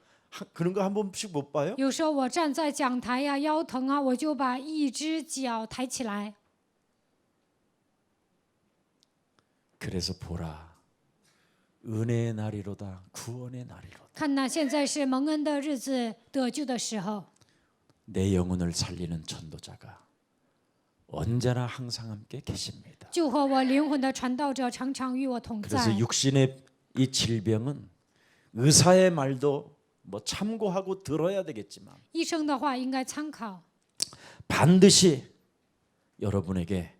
A: 그런 거 한 번씩 못 봐요?
B: 有时候我站在讲台呀，腰疼啊，我就把一只脚抬起来。
A: 그래서 보라 은혜의 날이로다 구원의 날이로다.
B: 看呐，现在是蒙恩的日子，得救的时候。
A: 내 영혼을 살리는 전도자가 언제나 항상 함께 계십니다.
B: 救活我灵魂的传道者常常与我同
A: 그래서
B: 在。
A: 육신의 이 질병은 의사의 말도 뭐 참고하고 들어야 되겠지만
B: 医生的话应该参考，
A: 반드시 여러분에게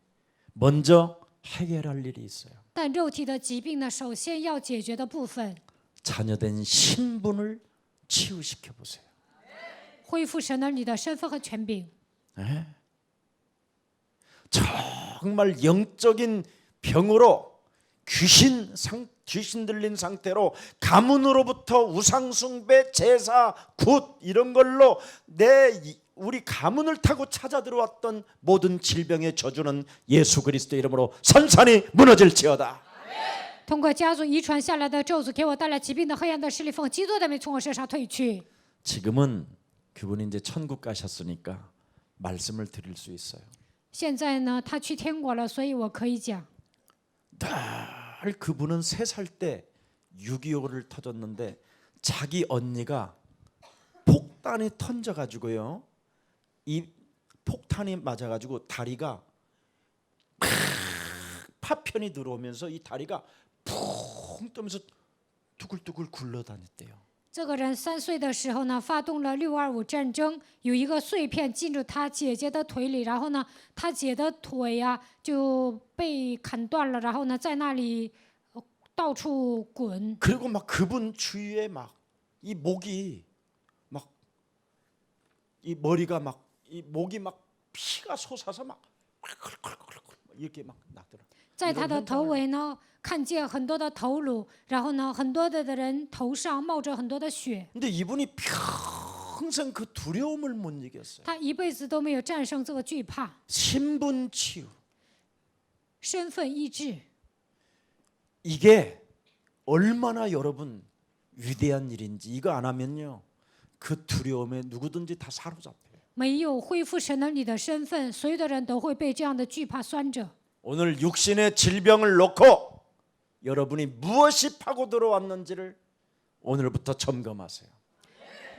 A: 먼저 해결할 일이 있어요.
B: 但肉体的疾病呢，首先要解决的部分，
A: 자녀된 신분을 치유시켜 보세요.
B: 恢复神儿女的身份和权柄。
A: 정말 영적인 병으로 귀신 들린 상태로 가문으로부터 우상숭배, 제사, 굿 이런 걸로 우리 가문을 타고 찾아 들어왔던 모든 질병의 저주는 예수 그리스도 이름으로 선산이 무너질지어다.
B: 通过家族遗传下来的咒诅，给我带来疾病的黑暗的势力，奉基督的名从我身上退去。
A: 지금은 그분이 이제 천국 가셨으니까 말씀을 드릴 수 있어요.
B: 现在呢，他去天国了，所以我可以讲。
A: 늘 그분은 3살 때 6.25를 터졌는데 자기 언니가 폭탄이 던져가지고요. 이 폭탄이 맞아가지고 다리가 파편이 들어오면서 이 다리가 푹 뜨면서 두글두글 굴러다녔대요.
B: 这个人3岁的时候呢，发动了6.25战争，有一个碎片进入他姐姐的腿里，然后呢，他姐的腿呀、就被砍断了，然后呢，在那里到处滚。
A: 그리고 막 그분 주위에 막 이 목이 막 이 머리가 막 이 목이 막 피가 솟아서 막 이렇게 막 나더라.
B: 在他的头围呢，看见很多的头颅，然后呢，很多的人头上冒着很多的血。
A: 근데 이분이 평생 그 두려움을 못 이겼어요.
B: 他一辈子都没有战胜这个惧怕。
A: 신분 치유.
B: 身份医治，
A: 이게 얼마나 여러분 위대한 일인지 이거 안 하면요. 그 두려움에 누구든지 다 사로잡혀요.
B: 没有恢复神儿女的身份，所有的人都会被这样的惧怕拴着。
A: 오늘 육신의 질병을 놓고 여러분이 무엇이 파고 들어왔는지를 오늘부터 점검하세요.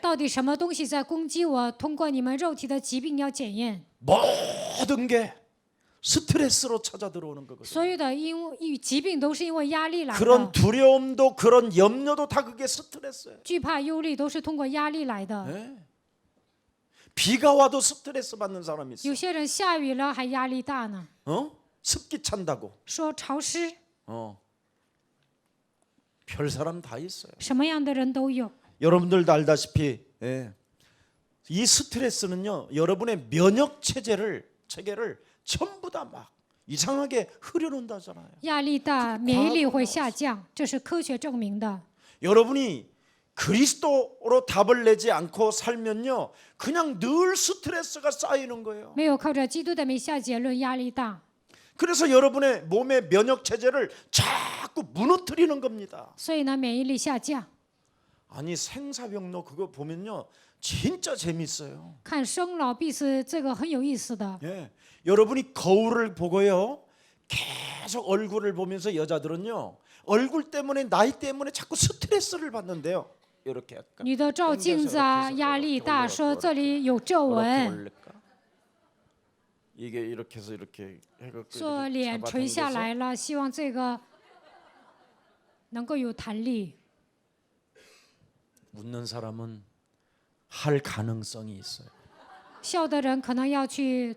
B: 到底什么东西在攻击我？通过你们肉体的疾病要检验。
A: 모든 게 스트레스로 찾아 들어오는 거거든요.
B: 所有的疾病都是因为压力来
A: 그런
B: 的，
A: 두려움도 그런 염려도 다 그게 스트레스예요.
B: 惧怕、忧虑都是通过压力来的。
A: 네. 비가 와도 스트레스 받는 사람이 있어.
B: 有些人下雨了还压力大呢，
A: 습기 찬다고.
B: 说潮湿，
A: 별 사람 다 있어요.
B: 什么样的人都有。
A: 여러분들도 알다시피 이 스트레스는요 여러분의 면역 체계를 전부 다 막 이상하게 흐려놓는다잖아요.
B: 压力大，免疫力会下降，这是科学证明的。
A: 여러분이 그리스도로 답을 내지 않고 살면요 그냥 늘 스트레스가 쌓이는 거예요.
B: 没有靠着基督的名下结论，压力大，
A: 그래서 여러분의 몸의 면역 체제를 자꾸 무너뜨리는 겁니다.
B: 所以呢，免疫力下降。
A: 아니 생사병로 그거 보면요 진짜 재밌어요.
B: 看生老病死，这个很有意思的。
A: 예, 여러분이 거울을 보고요 계속 얼굴을 보면서 여자들은요 얼굴 때문에 나이 때문에 자꾸 스트레스를 받는데요. 이렇게 약간
B: 女的照镜子啊，压力大，说这里有皱
A: 이렇게
B: 纹，
A: 올릴까? 이게 이렇게 해서 이렇게 해갖고
B: 说
A: 이렇게
B: 脸垂下
A: 잡아당겨서
B: 来了，希望这个能够有弹力。
A: 웃는 사람은 할 가능성이 있어요.
B: 笑的人可能要去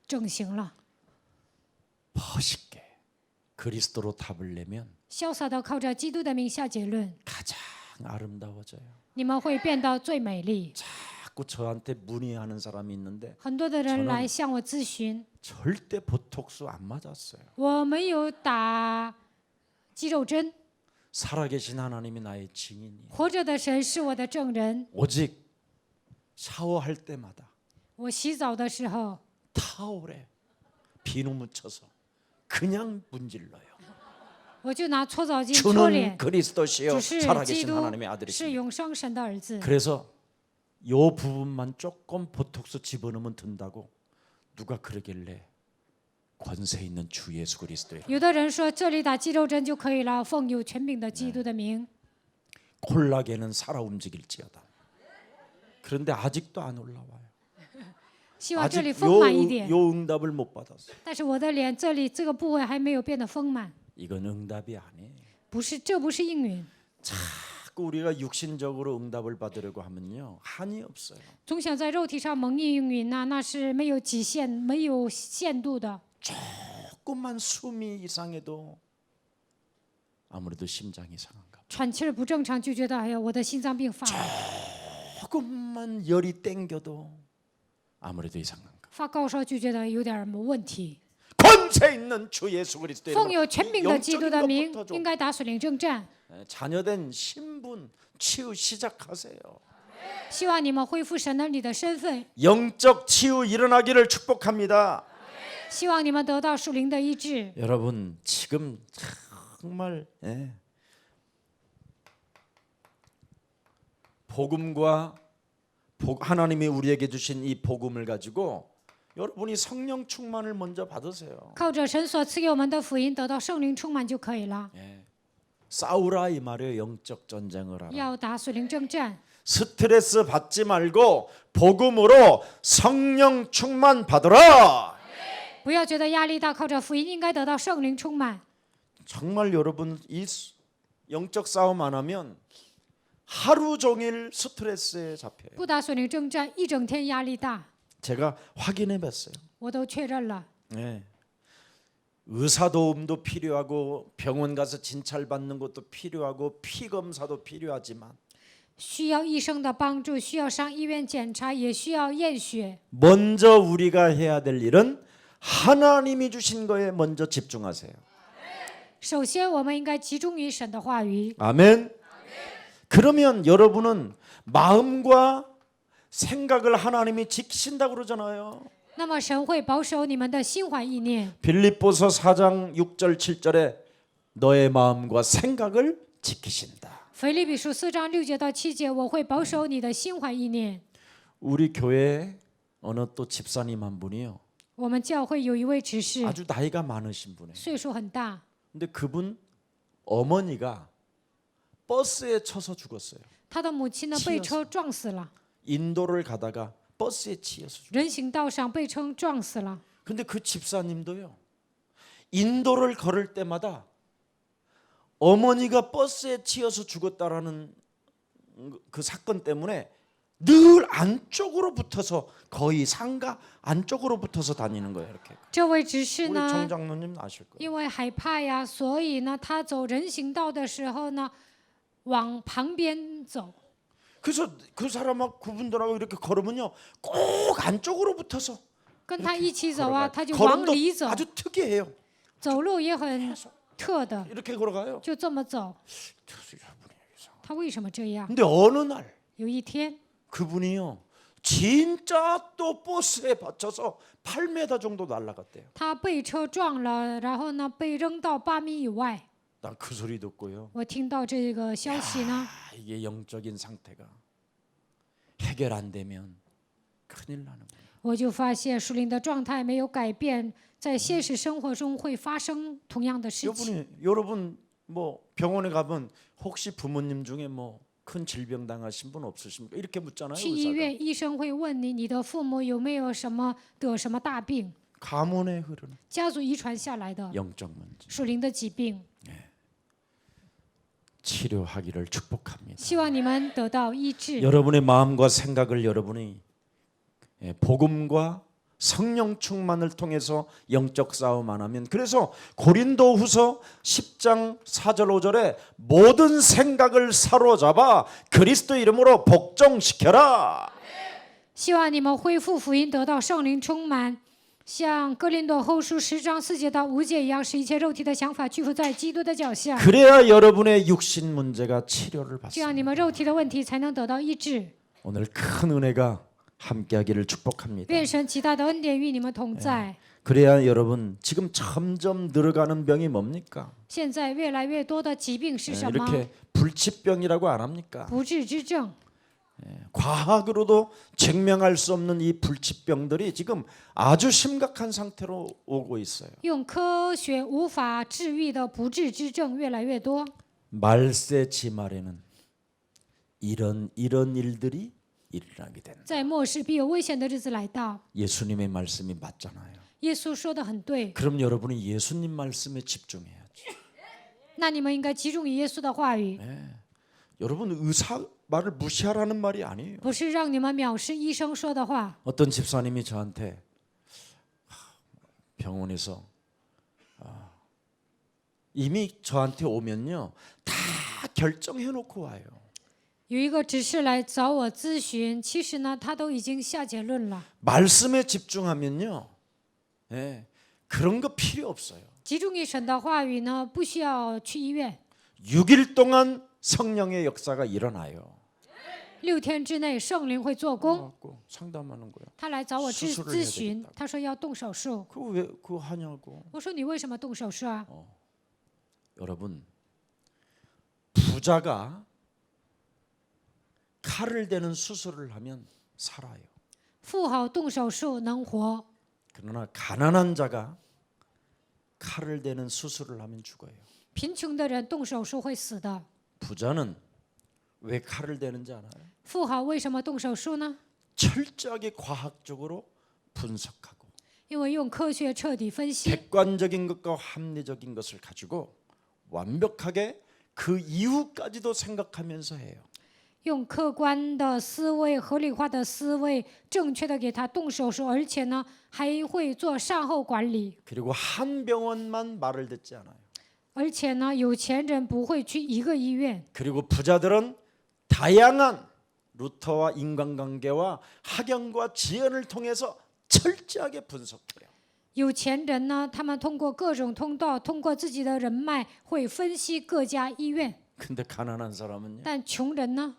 B: 整形了。
A: 멋있게 그리스도로 답을 내면
B: 潇洒的靠着基督的名下结论，
A: 가장 아름다워져요.
B: 你们会变得最美丽。
A: 자꾸 저한테 문의하는 사람이 있는데
B: 很多的人来向我咨询，
A: 절대 보톡스 안 맞았어요.
B: 我没有打肌肉针，
A: 살아계신 하나님이 나의 증인이에요.
B: 活着的神是我的证人。
A: 오직 샤워할 때마다
B: 我洗澡的时候，
A: 타올에 비누 묻혀서 그냥 문질러요.
B: 我就拿搓澡巾搓
A: 주는
B: 脸，
A: 그리스도시요
B: 只是基
A: 살아계신
B: 督
A: 하나님의
B: 是
A: 아들이십니다.
B: 永生神的儿子。
A: 그래서 요 부분만 조금 보톡스 집어넣으면 된다고 누가 그러길래 권세 있는 주 예수 그리스도의
B: 有的人说这里打肌肉针就可以了，奉有权柄的基督的名。
A: 콜라겐은 살아 움직일지어다. 그런데 아직도 안 올라와요.
B: 希望这里
A: 아직
B: 丰满一点，
A: 요 응답을 못 받았어요.
B: 但是我的脸这里这个部位还没有变得丰满，
A: 이건 응답이 아니에요.
B: 不是，这不是应允。
A: 자꾸 우리가 육신적으로 응답을 받으려고 하면요 한이 없어요.
B: 总想在肉体上蒙应允那是没有极限、没有限度的。
A: 조금만 숨이 이상해도 아무래도 심장이 상한가 봐.
B: 喘气儿不正常就觉得哎呀，我的心脏病发了；
A: 조금만 열이 땡겨도 아무래도 이상한가 봐.
B: 发高烧就觉得有点儿问题。
A: 권세 있는 주 예수 그리스도의
B: 奉有权柄的基督的名
A: 영적인 ，
B: 应该打水灵征战。
A: 것부터 자녀된 신분 치유 시작하세요.
B: 希望你们恢复神儿女的身份，
A: 영적 치유 일어나기를 축복합니다.
B: 希望你们得到属灵的医治。
A: 여러분 지금 정말 복음과 하나님이 우리에게 주신 이 복음을 가지고 여러분이 성령 충만을 먼저 받으세요.
B: 靠着神所赐给我们的福音，得到圣灵充满就可以了。
A: 싸우라 이 말이에요. 영적 전쟁을 하라.
B: 要打水灵征战，
A: 스트레스 받지 말고 복음으로 성령 충만 받으라.
B: 不要觉得压力大，靠着福音应该得到圣灵充满。
A: 정말 여러분 이 영적 싸움 안 하면 하루 종일 스트레스에 잡혀요.
B: 不打水灵征战，一整天压力大，
A: 제가 확인해 봤어요.
B: 我都确认了。
A: 네. 의사 도움도 필요하고 병원 가서 진찰 받는 것도 필요하고 피 검사도 필요하지만
B: 需要医生的帮助，需要上医院检查，也需要验血。
A: 먼저 우리가 해야 될 일은 하나님이 주신 거에 먼저 집중하세요.
B: 首先，我们应该集中于神的话语。
A: 아멘. 그러면 여러분은 마음과 생각을 하나님이 지키신다고 그러잖아요.
B: 那么，神会保守你们的心怀意念。
A: 빌립보서 4장 6절 7절에 너의 마음과 생각을 지키신다.
B: 腓立比书4章6节到7节，我会保守你的心怀意念。
A: 우리 교회 어느 또 집사님 한 분이요.
B: 我们教会有一位执事，
A: 아주 나이가 많으신 분이에요.
B: 岁数很大，
A: 근데 그분 어머니가 버스에 쳐서 죽었어요.
B: 他的母亲呢被车撞死了，
A: 인도를 가다가 버스에 치여서 죽었어요.
B: 人行道上被车撞死了。
A: 근데 그 집사님도요. 인도를 걸을 때마다 어머니가 버스에 치여서 죽었다라는 그 사건 때문에 늘 안쪽으로 붙어서 거의 상가 안쪽으로 붙어서 다니는 거예요. 이렇게.
B: 这位执事
A: 우리
B: 呢，
A: 정장로님 아실 거예요.
B: 因为害怕呀，所以呢，他走人行道的时候呢，往旁边走。
A: 그래서 그 사람하고 그분들하고 이렇게 걸으면요, 꼭 안쪽으로 붙어서
B: 跟他一起走啊，
A: 걸어가요.
B: 他就往
A: 걸음도
B: 里走，
A: 아주 특이해요.
B: 走路也很特的，
A: 이렇게 걸어가요.
B: 就这么走。他为什么这样？
A: 근데 어느 날
B: 有一天，
A: 그분이요, 진짜 또 버스에 받쳐서 8m 정도 날아갔대요.
B: 他被车撞了，然后呢被扔到8米以外。
A: 난 그 소리 듣고요.
B: 我听到这个消息呢，
A: 아, 이게 영적인 상태가 해결 안 되면 큰일 나는 거예요.
B: 我就发现属灵的状态没有改变，在现实生活中会发生同样的事情。
A: 여러분 뭐 병원에 가면 혹시 부모님 중에 뭐 큰 질병 당하신 분 없으십니까? 이렇게 묻잖아요.
B: 去医
A: 의사가.
B: 院，医生会问你，你的父母有没有什么得什么大病，
A: 가문에 흐르는
B: 家族遗传下来的
A: 영적 문제
B: 属灵的疾病。
A: 치료하기를 축복합니다.
B: 希望你们得到医治。
A: 여러분의 마음과 생각을 여러분이 복음과 성령 충만을 통해서 영적 싸움 안 하면 그래서 고린도후서 10장 4절 5절에 모든 생각을 사로잡아 그리스도 이름으로 복종시켜라.
B: 希望你们恢复福音，得到圣灵充满，像哥林多后书10章4节到5节一样，使一切肉体的想法屈服在基督的脚下，
A: 그래야 여러분의 육신 문제가 치료를
B: 这样
A: 받습니다.
B: 你们肉体的问题才能得到医治。
A: 오늘 큰 은혜가 함께하기를 축복합니다.
B: 愿神极大的恩典与你们同在。
A: 그래야 여러분 지금 점점 늘어가는 병이 뭡니까?
B: 现在越来越多的疾病是什么？
A: 이렇게 불치병이라고 안 합니까?
B: 不治之症。
A: 과학으로도 증명할 수 없는 이 불치병들이 지금 아주 심각한 상태로 오고 있어요.
B: 用科学无法治愈的不治之症越来越多。
A: 말세 지말에는 이런 일들이 일어나게 된다.
B: 在末世必有危险的日子来到。
A: 예수님의 말씀이 맞잖아요.
B: 耶稣说的很对，
A: 그럼 여러분이 예수님 말씀에 집중해야지.
B: 那你们应该集中于耶稣的话语，
A: 여러분 의사 말을 무시하라는 말이 아니에요.
B: 不是让你们藐视医生说的话。
A: 어떤 집사님이 저한테 병원에서 이미 저한테 오면요 다 결정해 놓고 와요.
B: 有一个执事来找我咨询，其实呢，他都已经下结论了。
A: 말씀에 집중하면요, 예, 그런 거 필요 없어요.
B: 集中于神的话语呢，不需要去医院。
A: 6일 동안 성령의 역사가 일어나요.
B: 6天之内，圣灵会做工。
A: 갖고 상담하는 거예요.
B: 他来找我咨
A: 수술을 해야
B: 咨询
A: 되겠다 ，
B: 他说要动手术。
A: 그거 왜 그거 하냐고.
B: 我说你为什么动手术啊？
A: 여러분 부자가 칼을 대는 수술을 하면 살아요.
B: 富豪动手术能活，
A: 그러나 가난한 자가 칼을 대는 수술을 하면 죽어요.
B: 贫穷的人动手术会死的。
A: 부자는 왜 칼을 대는지 알아요?
B: 富豪为什么动手术呢？
A: 철저하게 과학적으로 분석하고
B: 因为用科学彻底分析，
A: 객관적인 것과 합리적인 것을 가지고 완벽하게 그 이후까지도 생각하면서 해요.
B: 用客观的思维、合理化的思维，正确的给他动手术，而且呢，还会做善后管理。
A: 그리고 한 병원만 말을 듣지 않아요.
B: 而且呢，有钱人不会去一个医院，
A: 그리고 부자들은 다양한 루터와 인간관계와 학연과 지연을 통해서 철저하게 분석해요.
B: 有钱人呢，他们通过各种通道，通过自己的人脉，会分析各家医院。
A: 근데 가난한 사람은요,
B: 但穷人呢，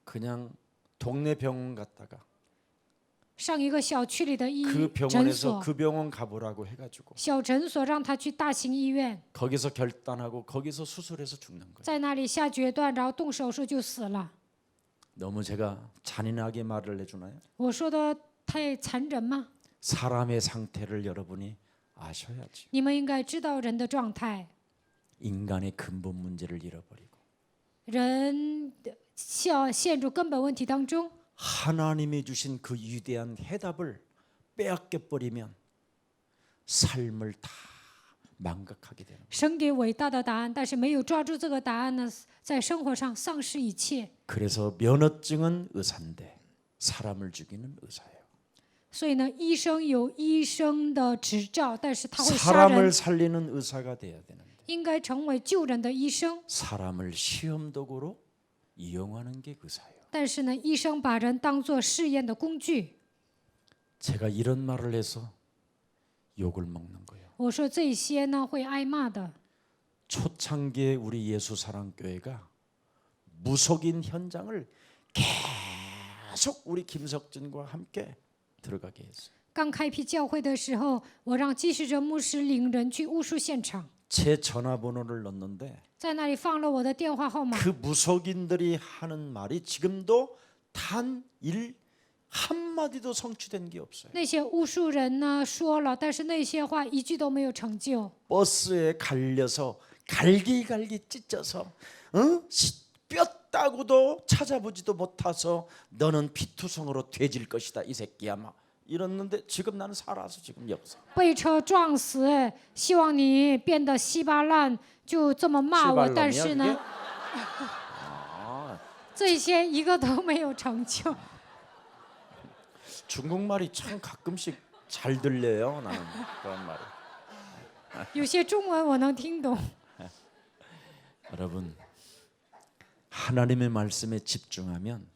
A: 그냥 동네 병원 갔다가
B: 上一个小区里的
A: 그
B: 诊
A: 병원에서
B: 所，
A: 그 병원 가보라고 해가지고
B: 小诊所让他去大型医院，
A: 거기서 결단하고 거기서 수술해서 죽는 거예요.
B: 在那里下决断，然后动手术就死了。
A: 너무 제가 잔인하게 말을 해주나요?
B: 我说的太残忍吗？
A: 사람의 상태를 여러분이 아셔야지.
B: 你们应该知道人的状态，
A: 인간의 근본 문제를 잃어버리고
B: 人陷入根本问题当中，
A: 하나님이 주신 그 위대한 해답을 빼앗겨 버리면 삶을 다 망각하게 되는 거예요.
B: 神给伟大的答案，但是没有抓住这个答案呢，在生活上丧失一切。
A: 그래서 면허증은 의사인데 사람을 죽이는 의사예요.
B: 所以呢，医生有医生的执照，但是他会杀人
A: 사람을 ， 살리는 의사가 돼야 되는데
B: 应该成为救人的医生。
A: 사람을 시험 도구로 이용하는 게 의사예요.
B: 但是呢，医生把人当作试验的工具。
A: 제가 이런 말을 해서 욕을 먹는 거예요.
B: 我说这些呢会挨骂的。
A: 초창기에 우리 예수사랑교회가 무속인 현장을 계속 우리 김석진과 함께 들어가게 했어요.
B: 刚开辟教会的时候，我让继续着牧师领人去巫术现场，
A: 제 전화번호를 넣었는데
B: 在那里放了我的电话号码。
A: 그 무속인들이 하는 말이 지금도 단 일 한마디도 성취된 게 없어요.
B: 那些巫术人呢说了，但是那些话一句都没有成就。
A: 버스에 갈려서 갈기갈기 찢어서 뼈 따고도 찾아보지도 못해서 너는 피투성으로 돼질 것이다 이 새끼야 막 이랬는데 지금 나는 살아서 지금 여기서
B: 被车撞死，希望你变得稀巴烂，就这么骂我。
A: 시발놈이야,
B: 但是呢，
A: 아,
B: 这些一个都没有成就。
A: 중국말이 참 가끔씩 잘 들려요 나는 그런 말을.
B: 有些中文我能听懂。
A: 여러분 하나님의 말씀에 집중하면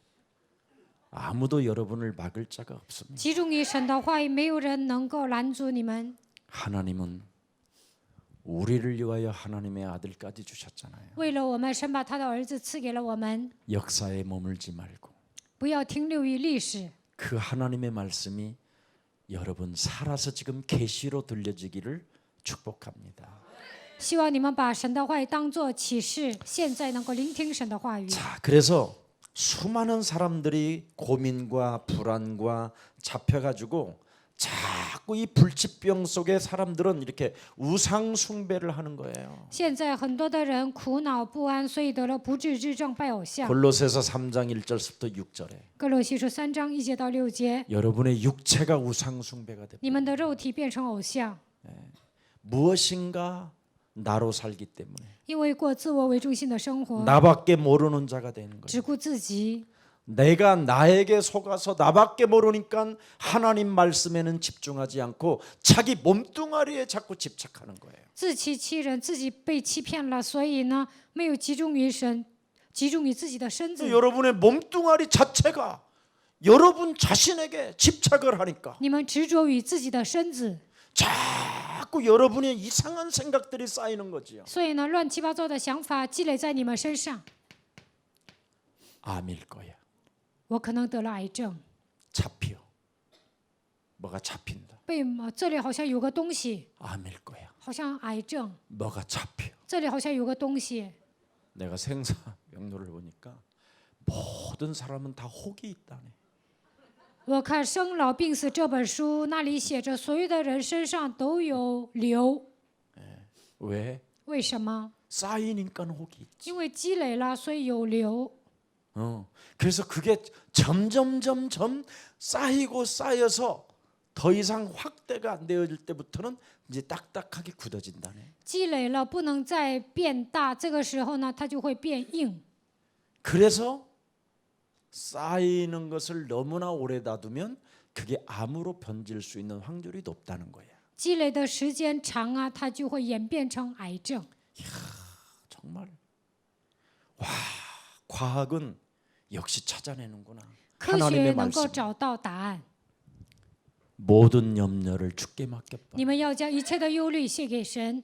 A: 아무도 여러분을 막을 자가 없습니다.
B: 集中于神的话语，没有人能够拦阻你们。
A: 하나님은 우리를 위하여 하나님의 아들까지 주셨잖아요.
B: 为了我们，神把他的儿子赐给了我们，
A: 역사에 머물지 말고
B: 不要停留于历史。
A: 그 하나님의 말씀이 여러분 살아서 지금 계시로 들려지기를 축복합니다.
B: 希望你们把神的话语当作启示，现在能够聆听神的话语。
A: 자, 그래서 수많은 사람들이 고민과 불안과 잡혀가지고 자꾸 이 불치병 속에 사람들은 이렇게 우상 숭배를 하는 거예요.
B: 现在很多的人苦恼不安，所以得了不治之症，拜偶像。
A: 골로새서 3장 1절부터 6절에
B: 哥罗西书3章1节到6节，
A: 여러분의 육체가 우상 숭배가 됩니다.
B: 你们的肉体变成偶像，
A: 무엇인가 나로 살기 때문에
B: 因为过自我为中心的生活，
A: 나밖에 모르는 자가 되는 거예요.
B: 只顾自己。
A: 내가 나에게 속아서 나밖에 모르니까 하나님 말씀에는 집중하지 않고 자기 몸뚱아리에 자꾸 집착하는 거예요.
B: 自欺欺人，自己被欺骗了，所以呢，没有集中于神，集中于自己的身子。
A: 여러분의 몸뚱아리 자체가 여러분 자신에게 집착을 하니까
B: 你们执着于自己的身子，
A: 자꾸 여러분의 이상한 생각들이 쌓이는 거지요.
B: 所以呢，乱七八糟的想法积累在你们身上。
A: 암일 거야.
B: 我可能得了癌症，
A: 잡혀. 뭐가 잡힌다.
B: 这里好像有个东西，
A: 암일 거야.
B: 好像癌症，
A: 뭐가 잡혀.
B: 这里好像有个东西。
A: 내가 생사 명로를 보니까 모든 사람은 다 혹이 있다네.
B: 我看《生老病死》这本书，那里写着所有的人身上都有瘤，
A: 왜?
B: 为什么？
A: 쌓이니까 혹이 있지.
B: 因为积累了，所以有瘤。
A: 그래서 그게 점점 쌓이고 쌓여서 더 이상 확대가 안 되어질 때부터는 이제 딱딱하게 굳어진다네.
B: 积累了不能再变大，这个时候呢，它就会变硬。
A: 그래서 쌓이는 것을 너무나 오래 놔두면 그게 암으로 번질 수 있는 확률이 높다는 거야.
B: 积累的时间长啊，它就会演变成癌症。
A: 정말 와 과학은 역시 찾아내는구나.
B: 科学
A: 하나님의
B: 能够
A: 말씀.
B: 找到答案。
A: 모든 염려를 주께 맡겨봐.
B: 你们要将一切的忧虑卸给神。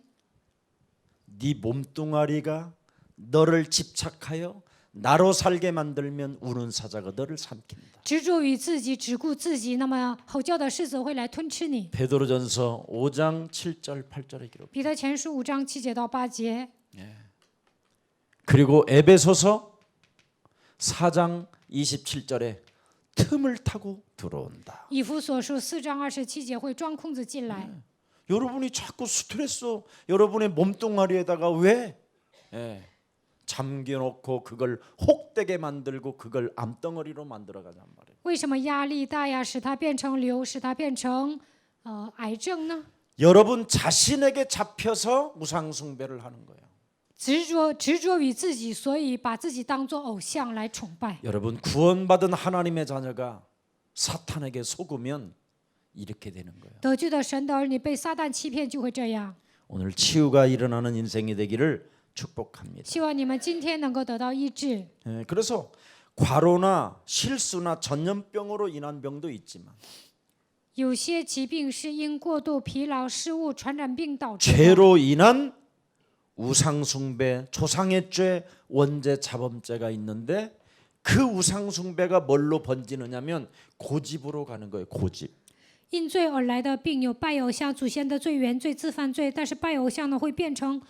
A: 네 몸뚱아리가 너를 집착하여 나로 살게 만들면 우는 사자가 너를 삼킨다.
B: 执着于自己，只顾自己，那么吼叫的狮子会来吞吃你。
A: 베드로전서 5장 7절 8절의 기록.
B: 彼得前书5章7节到8节，
A: 그리고 에베소서 4장 27절에 틈을 타고 들어온다.
B: 以弗所书4章27节会钻空子进来。
A: 여러분이 자꾸 스트레스 여러분의 몸뚱아리에다가 왜 잠겨놓고 그걸 혹되게 만들고 그걸 암덩어리로 만들어가단 말이에요.
B: 为什么压力大呀？使它变成瘤，使它变成癌症呢？
A: 여러분 자신에게 잡혀서 우상숭배를 하는 거예요.
B: 执着于自己，所以把自己当作偶像来崇拜。
A: 여러분 구원받은 하나님의 자녀가 사탄에게 속으면 이렇게 되는 거예요.
B: 得救的神的儿女被撒旦欺骗，就会这样。
A: 오늘 치유가 일어나는 인생이 되기를 축복합니다.
B: 希望你们今天能够得到医治。
A: 그래서 과로나 실수나 전염병으로 인한 병도 있지만
B: 有些疾病是因过度疲劳、失误、传染病导致的。
A: 죄로 인한 우상숭배, 조상의 죄, 원죄, 자범죄가 있는데 그 우상숭배가 뭘로 번지느냐면 고집으로 가는 거예요. 고집.
B: 因罪而来的病有拜偶像、祖先的罪、原罪、自犯罪，但是拜偶像呢会变成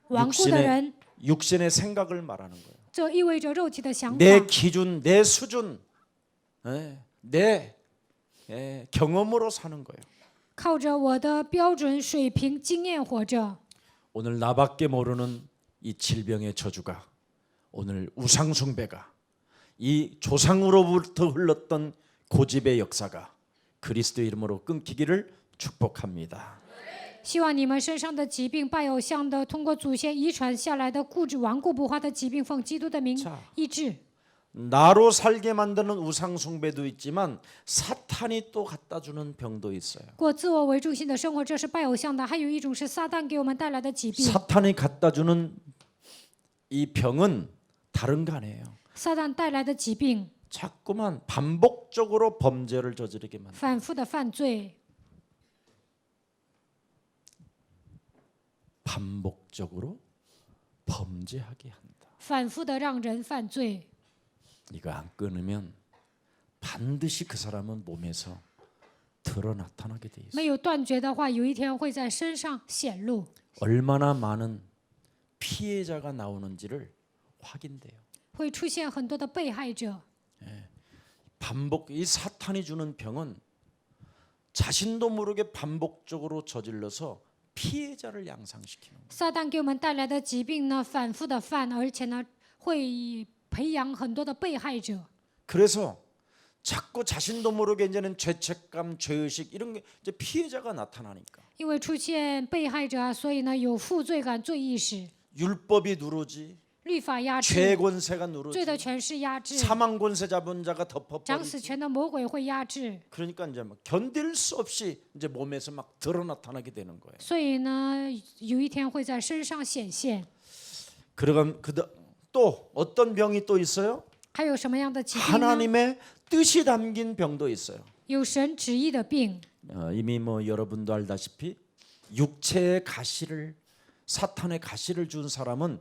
B: 顽固的人，
A: 육신의 생각을 말하는 거예요.
B: 这意味着肉体的想法。
A: 내 기준, 내 수준, 내 경험으로 사는 거예요.
B: 靠着我的标准、水平、经验活着。
A: 오늘 나밖에 모르는 이 질병의 저주가 오늘 우상숭배가 이 조상으로부터 흘렀던 고집의 역사가 그리스도의 이름으로 끊기기를 축복합니다.
B: 希望你们身上的疾病、拜偶像的、通过祖先遗传下来的固执、顽固不化的疾病，奉基督的名
A: 자
B: 医治。
A: 나로 살게 만드는 우상 숭배도 있지만 사탄이 또 갖다 주는 병도 있어요.
B: 过自我为中心的生活，这是拜偶像的；还有一种是撒旦给我们带来的疾病。
A: 사탄이 갖다 주는 이 병은 다른 거 아니에요.
B: 撒旦带来的疾病，
A: 자꾸만 반복적으로 범죄를 저지르게 만들.
B: 反复的犯罪，
A: 반복적으로 범죄하게 한다.
B: 反复的让人犯罪。
A: 이거 안 끊으면 반드시 그 사람은 몸에서 드러 나타나게 돼 있어요.
B: 没有断绝的话，有一天会在身上显露。
A: 얼마나 많은 피해자가 나오는지를 확인돼요.
B: 会出现很多的被害者。
A: 반복 이 사탄이 주는 병은 자신도 모르게 반복적으로 저질러서 피해자를 양상시키는 거예요.
B: 撒旦给我们带来的疾病呢，反复的犯，而且呢，会培养很多的被害者。
A: 그래서 자꾸 자신도 모르게 이제는 죄책감, 죄의식 이런 게 이제 피해자가 나타나니까
B: 因为出现被害者啊，所以呢有负罪感、罪意识，
A: 율법이 누르지,
B: 律法压制，
A: 죄 권세가
B: 罪
A: 누르지,
B: 的权势压制，
A: 사망 권세 잡은 자가
B: 掌
A: 덮어버리지.
B: 死权的魔鬼会压制，
A: 그러니까 이제 막 견딜 수 없이 이제 몸에서 막 드러 나타나게 되는 거예요.
B: 所以呢有一天会在身上显现。
A: 그러면 또 어떤 병이 또 있어요?
B: 还有什么样的疾病呢？
A: 하나님의 뜻이 담긴 병도 있어요.
B: 有神旨意的病，
A: 이미 뭐 여러분도 알다시피 육체의 가시를 사탄의 가시를 준 사람은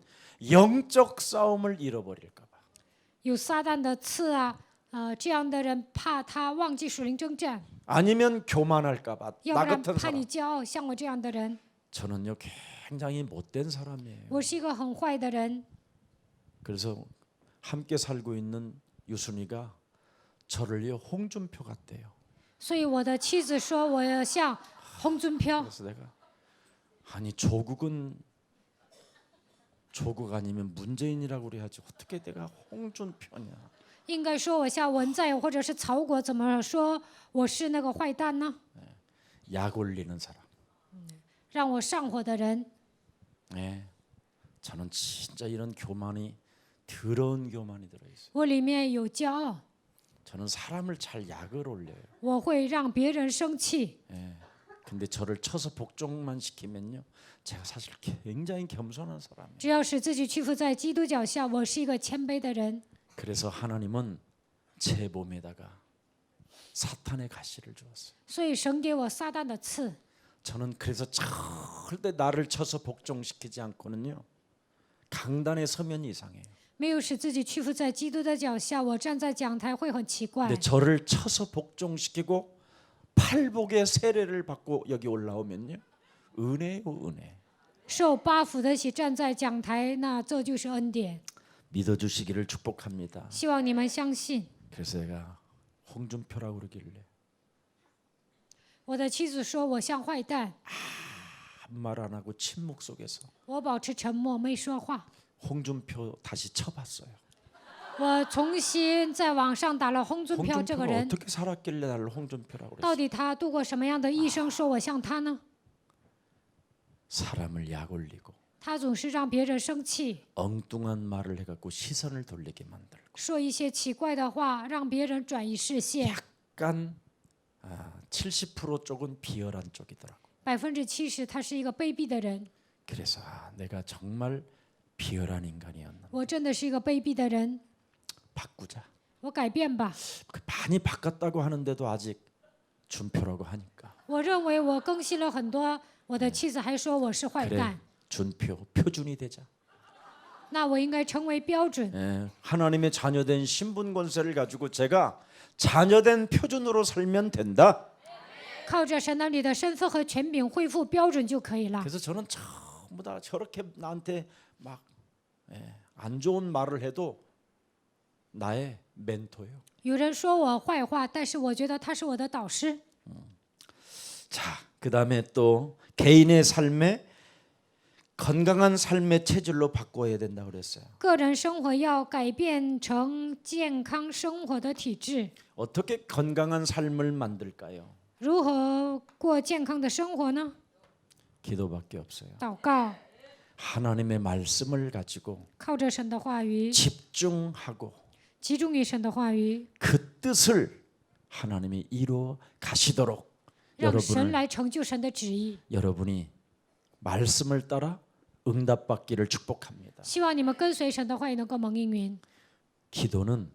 A: 영적 싸움을 잃어버릴까 봐.
B: 有撒旦的刺啊，这样的人怕他忘记属灵征战，
A: 아니면 교만할까 봐.
B: 要
A: 나
B: 不然
A: 같은
B: 怕你
A: 사람.
B: 骄傲，像我这样的人，
A: 저는요 굉장히 못된 사람이에요.
B: 我是一个很坏的人。
A: 그래서 함께 살고 있는 유순이가 저를요 홍준표 같대요.
B: 所以我的妻子说我像洪尊飘，
A: 그래서 내가 아니 조국 아니면 문재인이라고 그래야지 어떻게 내가 홍준표냐.
B: 应该说我像文在寅或者是曹国，怎么说我是那个坏蛋呢？
A: 약 올리는 사람.
B: 让我上火的人，
A: 네, 저는 진짜 이런 교만이 더러운 교만이 들어있어요.
B: 我里面有骄傲，
A: 저는 사람을 잘 약을 올려요.
B: 我会让别人生气。
A: 예. 근데 저를 쳐서 복종만 시키면요, 제가 사실 굉장히 겸손한 사람이에요.
B: 只要使自己屈服在基督脚下，我是一个谦卑的人。
A: 그래서 하나님은 제 몸에다가 사탄의 가시를 주었어요.
B: 所以神给我撒旦的刺，
A: 저는 그래서 절대 나를 쳐서 복종시키지 않고는요, 강단에 서면 이상해요.
B: 没有使自己屈服在基督的脚下，我站在讲台会很奇怪。
A: 근데 저를 쳐서 복종시키고 팔복의 세례를 받고 여기 올라오면요, 은혜요 은혜.
B: 受八福的喜站在讲台，那这就是恩典。
A: 믿어주시기를 축복합니다.
B: 希望你们相信。
A: 그래서 내가 홍준표라고 그러길래
B: 我的妻子说我像坏蛋，
A: 한 말 안 하고 침묵 속에서
B: 我保持沉默，没说话。
A: 홍준표 다시 쳐봤어요.
B: 我重新在网上打了洪尊飘这个
A: 홍준표가
B: 人，
A: 어떻게 살았길래 나를 홍준표라고
B: 到
A: 그랬어요?
B: 底他度过什么样的一生，说我像他呢？
A: 사람을 약 올리고
B: 他总是让别人生气，
A: 엉뚱한 말을 해갖고 시선을 돌리게 만들고
B: 说一些奇怪的话，让别人转移视线。
A: 약간 70% 쪽은 비열한 쪽이더라고.
B: 70%他是一个卑鄙的人，
A: 그래서 내가 정말 비열한 인간이었나.
B: 我真的是一个卑鄙的人，
A: 바꾸자.
B: 我改变吧。
A: 많이 바꿨다고 하는데도 아직 준표라고 하니까.
B: 我认为我更新了很多，我的妻子还说我是坏
A: 그래
B: 蛋，
A: 준표 표준이 되자.
B: 那我应该成为标准。
A: 예, 하나님의 자녀된 신분 권세를 가지고 제가 자녀된 표준으로 살면 된다.
B: 靠着神那里的身份和权柄恢复标准就可以了。
A: 그래서 저는 전부 다 저렇게 나한테 막 안 좋은 말을 해도 나의 멘토예요.
B: 有人说我坏话，但是我觉得他是我的导师。
A: 자, 그다음에 또 개인의 삶에 건강한 삶의 체질로 바꿔야 된다고 그랬어요.
B: 个人生活要改变成健康生活的体质。
A: 어떻게 건강한 삶을 만들까요?
B: 如何过健康的生活呢？
A: 기도밖에 없어요.
B: 祷告，
A: 하나님의 말씀을 가지고
B: 靠着神的话语，
A: 집중하고
B: 集中于神的话语，
A: 그 뜻을 하나님이 이루어 가시도록
B: 让神
A: 여러분을
B: 来成就神的旨意。
A: 여러분이 말씀을 따라 응답받기를 축복합니다.
B: 希望你们跟随神的话语能够蒙应允。
A: 기도는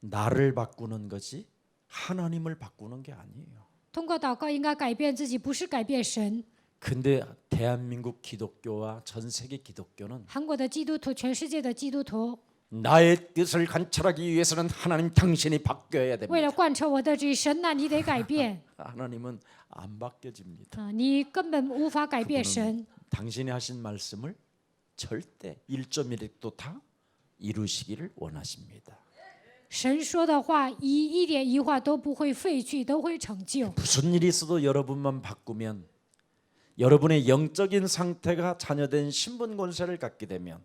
A: 나를 바꾸는 것이 하나님을 바꾸는 게 아니에요.
B: 通过祷告应该改变自己，不是改变神。
A: 근데 대한민국 기독교와 전 세계 기독교는
B: 韩国的基督徒，全世界的基督徒，
A: 나의 뜻을 관철하기 위해서는 하나님 당신이 바뀌어야
B: 为
A: 됩니다.
B: 了贯彻我的旨意，神呐，你得改变
A: 하나님은 안 바뀌어집니다.
B: 啊！你根本无法改变神。
A: 당신이 하신 말씀을 절대 1.1도 다 이루시기를 원하십니다.
B: 神说的话，一点一画都不会废去，都会成就。
A: 무슨 일이 있어도 여러분만 바꾸면 여러분의 영적인 상태가 자녀된 신분 권세를 갖게 되면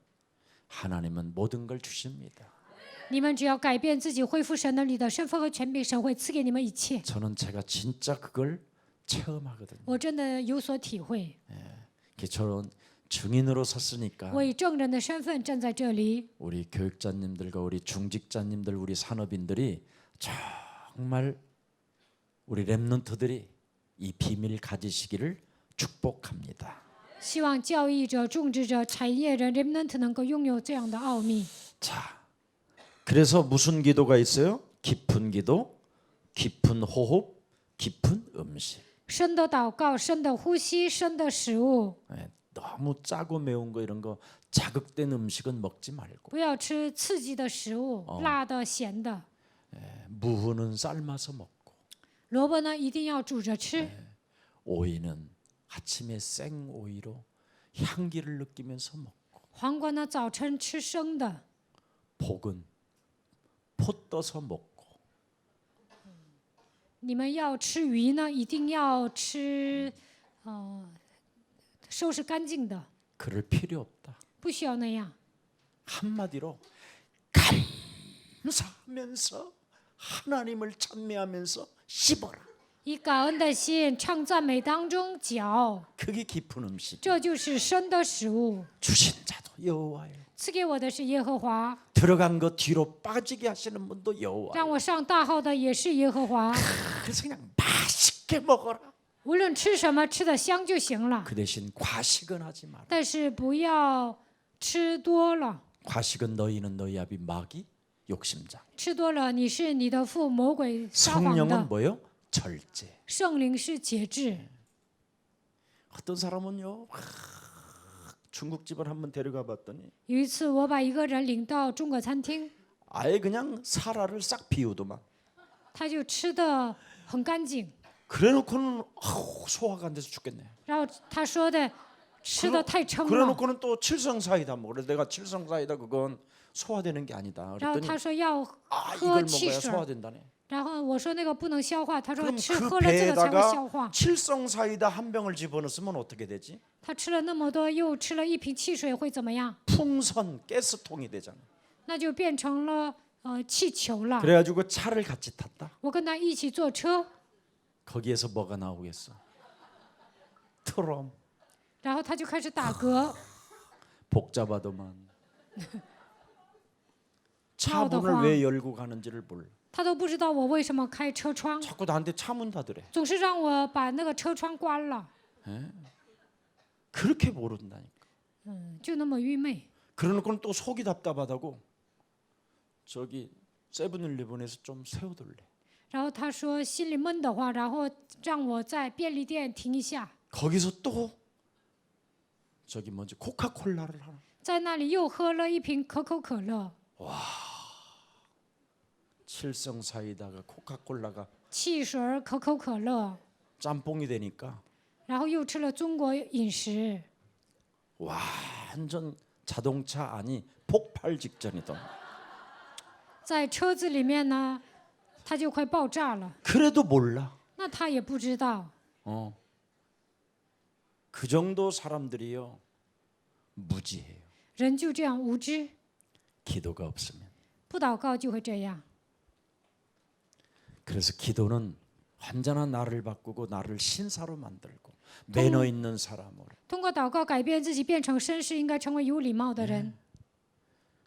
A: 하나님은 모든 걸 주십니다.
B: 你们只要改变自己，恢复神的你的身份和权柄，神会赐给你们一切。
A: 저는 제가 진짜 그걸 체험하거든요.
B: 我真的有所体会。
A: 저런 증인으로 섰으니까
B: 我以证人的身份站在这里，
A: 우리 교육자님들과 우리 중직자님들 우리 산업인들이 정말 우리 렘넌트들이 이 비밀 가지시기를 축복합니다.
B: 希望教育者、种植者、产业人 remnant 能够拥有这样的奥秘。
A: 자, 그래서 무슨 기도가 있어요? 깊은 기도, 깊은 호흡, 깊은 음식.
B: 深的祷告、深的呼吸、深的食物，
A: 예, 너무 짜고 매운 거 이런 거 자극된 음식은 먹지 말고
B: 不要吃刺激的食物，辣的、咸的。
A: 무는 삶아서 먹고
B: 萝卜呢，一定要煮着吃。
A: 오이는 아침에 생 오이로 향기를 느끼면서 먹고
B: 黄瓜呢，早晨吃生的。
A: 복은 포 떠서 먹고
B: 你们要吃鱼呢，一定要吃，收拾干净的，
A: 그럴 필요 없다.
B: 不需要那样。
A: 한마디로 감사하면서 하나님을 찬미하면서 씹어라.
B: 以感恩的心唱赞美当中嚼，
A: 그게 깊은 음식.
B: 这就是生的食物。
A: 주신 자도 여호와예요.
B: 赐给我的是耶和华，
A: 들어간 거 뒤로 빠지게 하시는 분도
B: 让
A: 여호와예요.
B: 我上大号的也是耶和华。
A: 그래서 그냥 맛있게 먹어라.
B: 无论吃什么，吃的香就行了，
A: 그 대신 과식은 하지 마라.
B: 但是不要吃多了。
A: 과식은 너희는 너희 아비 마귀 욕심장.
B: 吃多了，你是你的父魔鬼撒谎
A: 성령은
B: 的。
A: 뭐요? 절제.
B: 圣灵是节制。
A: 어떤 사람은요. 중국집을 한번 데려가 봤더니
B: 有一次，我把一个人领到中国餐厅，
A: 아예 그냥 사라를 싹 비우더만.
B: 他就吃的很干净，
A: 그래놓고는 소화가 안 돼서 죽겠네.
B: 然后他说的吃的太撑了，
A: 그래놓고는 또 칠성사이다 먹으래. 내가 칠성사이다 그건 소화되는 게 아니다.
B: 然后
A: 그랬더니
B: 他说要
A: 아
B: 喝
A: 이걸
B: 汽
A: 먹어야
B: 水，
A: 소화된다네.
B: 然后我说那个不能消化，他说
A: 그럼
B: 吃
A: 그
B: 喝了这个才会
A: 배에다가
B: 消化。
A: 칠성사이다 한 병을 집어넣으면 어떻게 되지?
B: 他吃了那么多，又吃了一瓶汽水，会怎么样？
A: 풍선 가스통이 되잖아.
B: 那就变成了气球了。
A: 그래가지고 차를 같이 탔다.
B: 我跟他一起坐车，
A: 거기에서 뭐가 나오겠어? 트럼
B: 然后他就开始打嗝，
A: 복잡하더만. 차
B: 나오다
A: 문을
B: 화.
A: 왜 열고 가는지를 몰라.
B: 他都不知道我为什么开车窗，
A: 자꾸 나한테 차 문 닫으래.
B: 总是让我把那个车窗关了，
A: 그렇게 모른다니까.
B: 就那么愚昧。
A: 그러놓고는 또 속이 답답하다고 저기 세븐일레븐에서 좀 세워둘래.
B: 然后他说心里闷得慌，然后让我在便利店停一下，
A: 거기서 또 저기 뭐지 코카콜라를 하나.
B: 在那里又喝了一瓶可口可乐，
A: 칠성사이다가 코카콜라가
B: 汽水儿、可口可乐，
A: 짬뽕이 되니까
B: 然后又吃了中国饮食，
A: 완전 자동차 안이 폭발 직전이던.
B: 在车子里面呢，他就快爆炸了。
A: 그래도 몰라.
B: 那他也不知道，
A: 그 정도 사람들이요 무지해요.
B: 人就这样无知，
A: 기도가 없으면.
B: 不祷告就会这样。
A: 그래서 기도는 완전한 나를 바꾸고 나를 신사로 만들고 매너 있는 사람으로.
B: 通过祷告改变自己，变成绅士，应该成为有礼貌的人。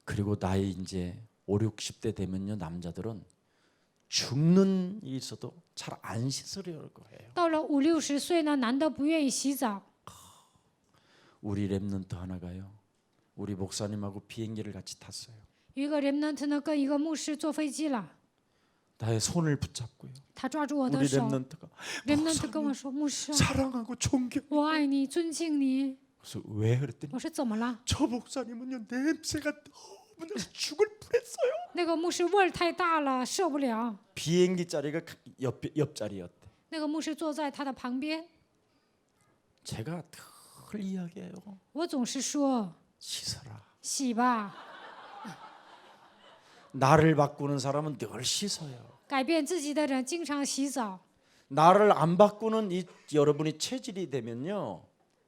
A: 그리고 나의 이제 5, 60대 되면요 남자들은 죽는 일이 있어도 잘 안 씻으려고 해요.
B: 到了50、60岁呢，男的不愿意洗澡。
A: 우리 랩런트 하나가요. 우리 목사님하고 비행기를 같이 탔어요.
B: 有一个 remnant 呢，跟一个牧师坐飞机了，
A: 나의 손을 붙잡고요.
B: 他抓住我
A: 우리
B: 的手。
A: 랩런트가
B: remnant 跟我说：“牧师，
A: 사랑하고 존경.
B: 我爱你，尊敬你。
A: 그래서 왜 그랬더니
B: 我说：“怎么了
A: 저 목사님은요 냄새가 너무나서 죽을 뻔했어요. ？”
B: 那个牧师味儿太大了，受不了。
A: 비행기 자리가 옆자리였대.
B: 那个牧师坐在他的旁边，
A: 제가 늘 이야기해요.
B: 我总是说
A: 씻어라.
B: 洗吧，
A: 나를 바꾸는 사람은 늘 씻어요.
B: 改变自己的人经常洗澡，
A: 나를 안 바꾸는 여러분이 체질이 되면요.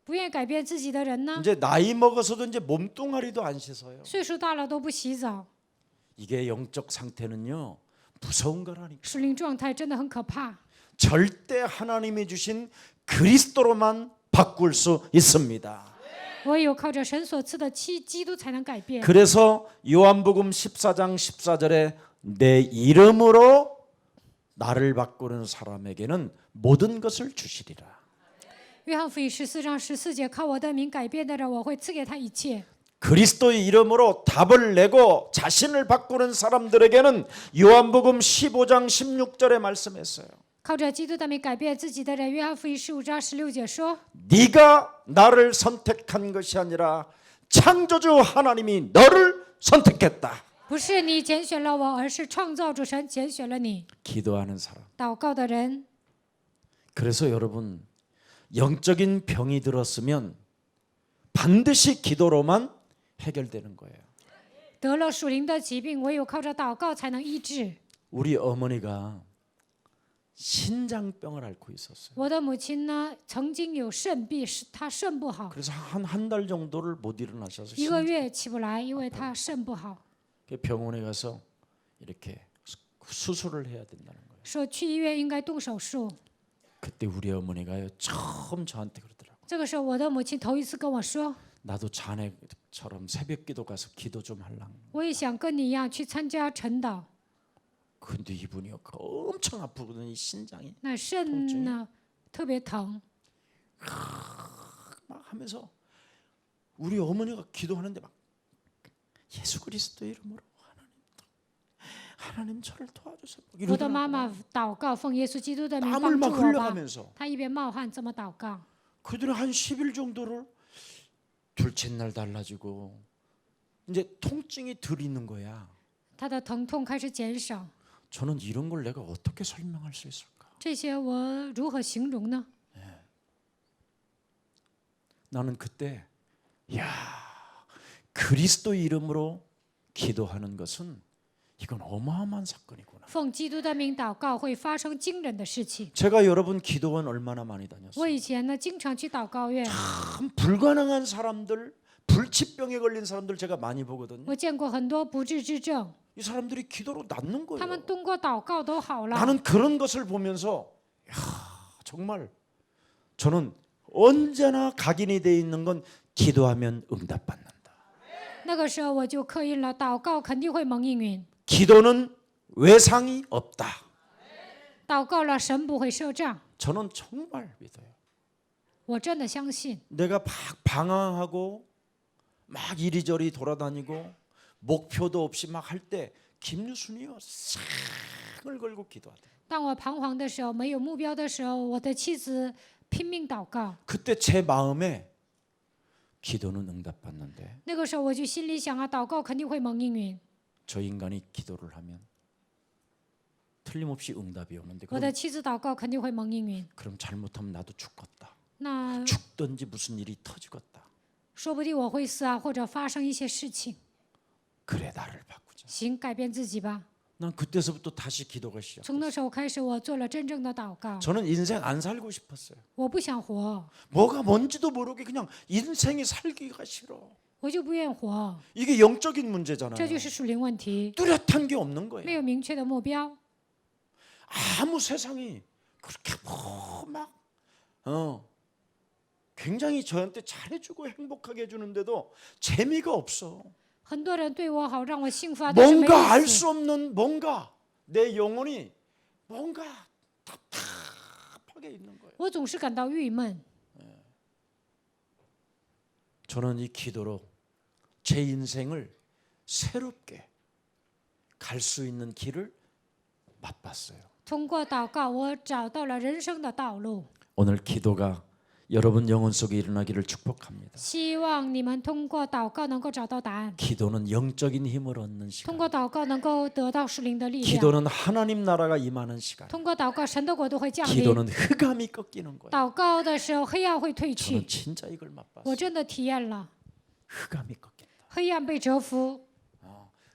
B: 不愿意改变自己的人呢，
A: 이제 나이 먹어서도 이제 몸뚱아리도 안 씻어요.
B: 岁数大了都不洗澡，
A: 이게 영적 상태는요. 무서운 거라니까.
B: 属灵状态真的很可怕。
A: 절대 하나님이 주신 그리스도로만 바꿀 수 있습니다.
B: 唯有靠着神所赐的基督才能改变。
A: 그래서 요한복음 14장 14절에 내 이름으로 나를 바꾸는 사람에게는 모든 것을 주시리라.
B: 约翰福音14章14节，靠我的名改变的人，我会赐给他一切。
A: 그리스도의 이름으로 답을 내고 자신을 바꾸는 사람들에게는 요한복음 15장 16절에 말씀했어요.
B: 靠着基督的名改变自己的人，约翰福音15章16节说：
A: 네가 나를 선택한 것이 아니라 창조주 하나님이 너를 선택했다.
B: 不是你拣选了我，而是创造主神拣选了你。
A: 기도하는 사람.
B: 祷告的人，
A: 그래서 여러분 영적인 병이 들었으면 반드시 기도로만 해결되는 거예요.
B: 得了属灵的疾病，唯有靠着祷告才能医治。
A: 우리 어머니가 신장병을 앓고 있었어요.
B: 我的母亲呢，曾经有肾病，是她肾不好，
A: 그래서 한 달 정도를 못 일어나셔서
B: 1个月起不来，因为她肾不好，
A: 병원에 가서 이렇게 수술을 해야 된다는 거예요.
B: 说去医院应该动手术。
A: 그때 우리 어머니가요 처음 저한테 그러더라고요.
B: 这个时候，我的母亲头一次跟我说，
A: 나도 자네처럼 새벽기도 가서 기도 좀 할랑.
B: 我也想跟你一样去参加晨祷。
A: 근데 이분이요 엄청 아프거든요. 이 신장이
B: 那肾呢特别疼，
A: 막 하면서 우리 어머니가 기도하는데 막 예수 그리스도 이름으로 하나님 저를 도와주세요.
B: 我的妈妈祷告，奉耶稣基督的名
A: 땀을
B: 帮助
A: 막
B: 我吧。
A: 흘려가면서
B: 她一边冒汗这么祷告，
A: 그들은 한 10일 정도를 둘째 날 달라지고 이제 통증이 덜 있는 거야.
B: 她的疼痛开始减少。
A: 저는 이런 걸 내가 어떻게 설명할 수 있을까?
B: 这些我如何形容呢？
A: 나는 그때 야 그리스도 이름으로 기도하는 것은 이건 어마어마한 사건이구나.
B: 奉基督的名祷告会发生惊人的事情。
A: 제가 여러분 기도원 얼마나 많이
B: 我
A: 다녔어요.
B: 以前呢，经常去祷告院，
A: 참 불가능한 사람들, 불치병에 걸린 사람들 제가 많이 보거든요.
B: 我见过很多不治之症，
A: 이 사람들이 기도로 낫는
B: 他们
A: 거예요.
B: 通过祷告都好了。
A: 나는 그런 것을 보면서 야, 정말 저는 언제나 각인이 돼 있는 건 기도하면 응답받는다.
B: 那个时候我就刻印了，祷告肯定会蒙应允，
A: 기도는 외상이 없다.
B: 祷告了神不会赊账。
A: 저는 정말 믿어요.
B: 我真的相信，
A: 내가 막 방황하고 막 이리저리 돌아다니고 목표도 없이 막 할 때 김유순이요 상을 걸고 기도하대.
B: 当我彷徨的时候，没有目标的时候，我的妻子拼命祷告。
A: 그때 제 마음에 기도는 응답받는데
B: 那个时候我就心里想啊，祷告肯定会蒙应允。
A: 저 인간이 기도를 하면 틀림없이 응답이 오는데
B: 我的妻子祷告肯定会蒙应允。
A: 그럼 잘못하면 나도 죽겠다.
B: 那
A: 죽든지 무슨 일이 터지겠다.
B: 说不定我会死啊，或者发生一些事情。
A: 그래 나를 바꾸자.
B: 行，改变自己吧。
A: 난 그때서부터 다시 기도가 시작.
B: 从那时候开始，我做了真正的祷告。
A: 저는 인생 안 살고 싶었어요.
B: 我不想活，
A: 뭐가 뭔지도 모르게 그냥 인생이 살기가 싫어.
B: 我就不愿意活，
A: 이게 영적인 문제잖아요.
B: 这就是属灵问题，
A: 뚜렷한 게 없는
B: 没
A: 거예요.
B: 有明确的目标。
A: 아무 세상이 그렇게 막 굉장히 저한테 잘해주고 행복하게 해주는데도 재미가 없어.
B: 很多人对我好，让我幸福啊，但是没
A: 뭔가 알
B: 意思。
A: 수 없는 뭔가 내 영혼이 뭔가 답답하게 있는 거예요.
B: 我总是感到郁闷。
A: 저는 이 기도로 제 인생을 새롭게 갈 수 있는 길을 맛봤어요.
B: 通过祷告，我找到了人生的道路。
A: 오늘 기도가 여러분 영혼 속에 일어나기를 축복합니다.
B: 希望你们通过祷告能够找到答案，
A: 기도는 영적인 힘을 얻는
B: 通
A: 시간.
B: 过祷告能够得到属灵的力量，
A: 기도는 하나님 나라가 임하는 시간.
B: 通过祷告神的国度会降临。
A: 기도는 흑암이 꺾이는 거예요.
B: 祷告的时候，黑暗会退
A: 저는
B: 去。
A: 진짜 이걸 맛봤어요.
B: 我真的体验了，
A: 흑암이 꺾인다.
B: 黑暗被折服，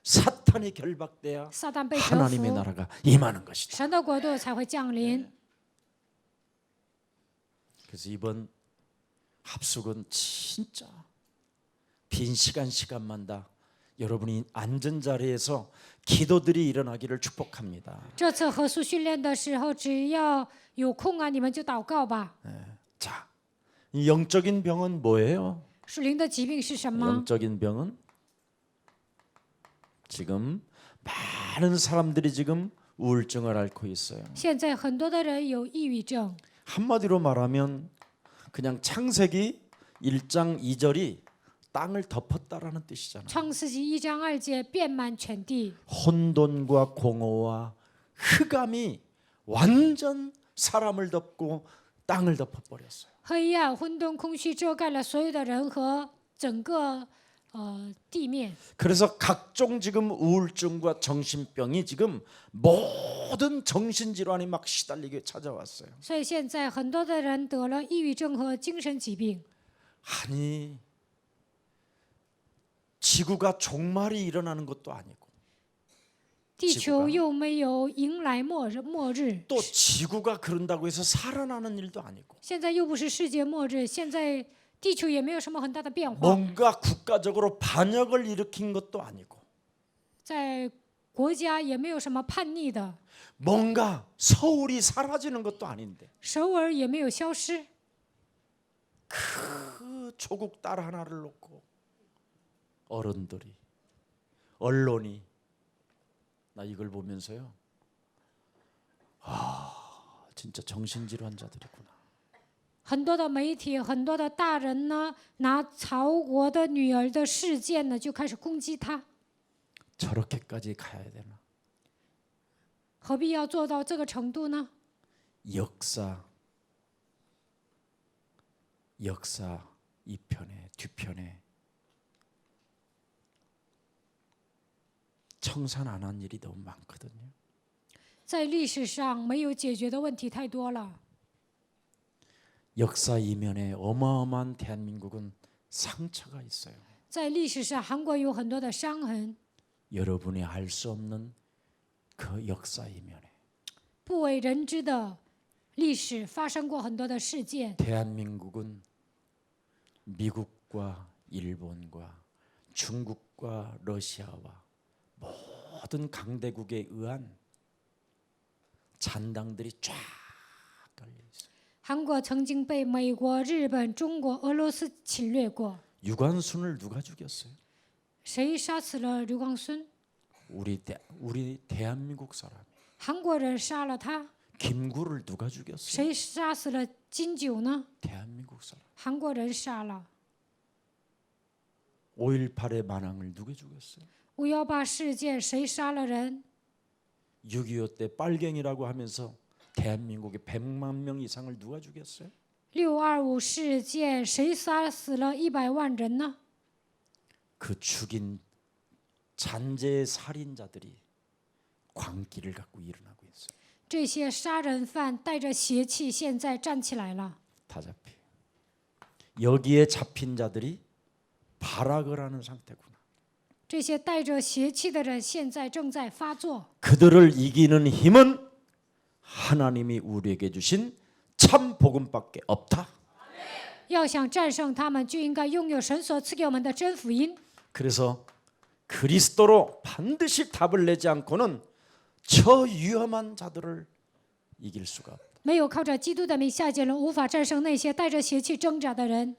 A: 사탄이 결박돼야
B: 撒旦被折
A: 하나님의
B: 服，
A: 나라가 임하는 것이다.
B: 神的国度才会降临。
A: 그래서 이번 합숙은 진짜 빈 시간마다 여러분이 앉은 자리에서 기도들이 일어나기를 축복합니다.
B: 这次合宿训练的时候，只要有空啊，你们就祷告吧。
A: 자, 이 영적인 병은 뭐예요?
B: 属灵的疾病是什么？
A: 영적인 병은 지금 많은 사람들이 지금 우울증을 앓고 있어요.
B: 现在很多的人有抑郁症，
A: 한마디로 말하면 그냥 창세기 1장 2절이 땅을 덮었다라는 뜻이잖아요.
B: 创世纪1章2节遍满全地，
A: 혼돈과 공허와 흑암이 완전 사람을 덮고 땅을 덮어버렸어요.
B: 黑暗、混沌、空虚遮盖了所有的人和整个地面。
A: 그래서 각종 지금 우울증과 정신병이 지금 모든 정신질환이 막 시달리게 찾아왔어요.
B: 所以现在很多的人得了抑郁症和精神疾病。
A: 아니 지구가 종말이 일어나는 것도 아니고
B: 地球又没有迎来末日，
A: 또 지구가 그런다고 해서 살아나는 일도 아니고
B: 现在又不是世界末日，现在地球也没有什么很大的变化，
A: 뭔가 국가적으로 반역을 일으킨 것도 아니고
B: 在国家也没有什么叛逆的，
A: 뭔가 서울이 사라지는 것도 아닌데
B: 首尔也没有消失。
A: 그 조국 딸 하나를 놓고 어른들이 언론이 나 이걸 보면서요 진짜 정신질환자들이구나.
B: 很多的媒体，很多的大人呢，拿曹国的女儿的事件呢，就开始攻击他。
A: 저렇게까지 가야 되나?
B: 何必要做到这个程度呢？
A: 역사 2편에 뒤편에 청산 안 한 일이 너무 많거든요.
B: 在历史上没有解决的问题太多了。
A: 역사 이면에 어마어마한 대한민국은 상처가 있어요.
B: 在历史上，韩国有很多的伤痕，
A: 여러분이 알 수 없는 그 역사 이면에
B: 不为人知的历史发生过很多的事件。
A: 대한민국은 미국과 일본과 중국과 러시아와 모든 강대국에 의한 잔당들이 쫙 깔려 있어요.
B: 韩国曾经被美国、日本、中国、俄罗斯侵略过。
A: 유관순을 누가 죽였어요?
B: 谁杀死了刘光孙？
A: 우리 대한민국 사람.
B: 韩国人杀了他。
A: 김구를 누가 죽였어요?
B: 谁杀死了金九呢？
A: 대한민국 사람.
B: 韩国人杀了。
A: 5.18의 만왕을 누가 죽였어요?
B: 5.18事件谁杀了人？
A: 6.25 때 빨갱이라고 하면서 대한민국의 100만 명 이상을 누가 죽였어요?
B: 6.25事件谁杀死了100万人呢？
A: 그 죽인 잔재 살인자들이 광기를 갖고 일어나고 있어요.
B: 这些杀人犯带着邪气，现在站起来了。
A: 다 잡혀. 여기에 잡힌 자들이 발악을 하는 상태구나.
B: 这些带着邪气的人现在正在发作。
A: 그들을 이기는 힘은 하나님이 우리에게 주신 참 복음밖에 없다.
B: 要想战胜他们，就应该拥有神所赐给我们的真福音。
A: 그래서 그리스도로 반드시 답을 내지 않고는 저 위험한 자들을 이길 수가 없다.
B: 没有靠着基督的名下结论，无法战胜那些带着邪气挣扎的人。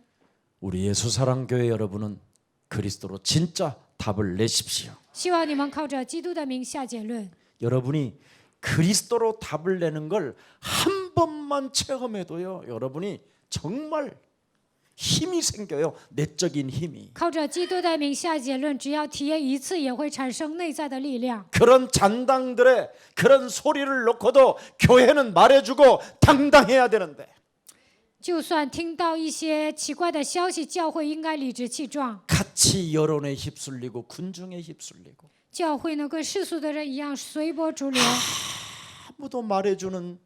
A: 우리 예수사랑교회 여러분은 그리스도로 진짜 답을 내십시오.
B: 希望你们靠着基督的名下结论。
A: 여러분이 그리스도로 답을 내는 걸 한 번만 체험해도요, 여러분이 정말 힘이 생겨요. 내적인 힘이.
B: 靠着基督的名下结论，只要体验一次，也会产生内在的力量。
A: 그런 잔당들의 그런 소리를 놓고도 교회는 말해주고 당당해야 되는데
B: 就算听到一些奇怪的消息，教会应该理直气壮。
A: 같이 여론에 휩쓸리고 군중에 휩쓸리고
B: 教会呢，跟世俗的人一样随波逐流，
A: 아무도 말해주는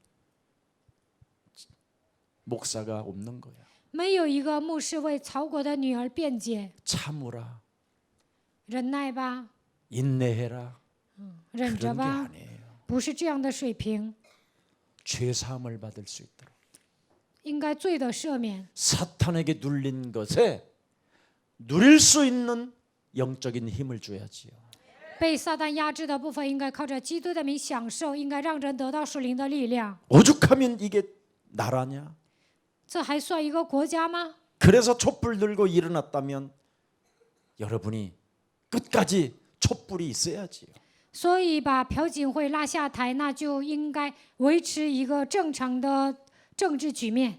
A: 목사가 없는 거야.
B: 没有一个牧师为曹国的女儿辩解。
A: 참으라,
B: 忍耐吧，
A: 인내해라.
B: 忍着
A: 그런 게
B: 吧，
A: 아니에요.
B: 不是这样的水平，
A: 죄 사함을 받을 수 있도록
B: 应该罪的赦免。
A: 사탄에게 눌린 것에 누릴 수 있는 영적인 힘을 줘야지요.
B: 被撒旦压制的部分，应该靠着基督的名享受，应该让人得到属灵的力量。
A: 오죽하면 이게 나라냐?
B: 这还算一个国家吗？
A: 그래서 촛불 들고 일어났다면 여러분이 끝까지 촛불이 있어야지요.
B: 所以把朴槿惠拉下台，那就应该维持一个正常的政治局面。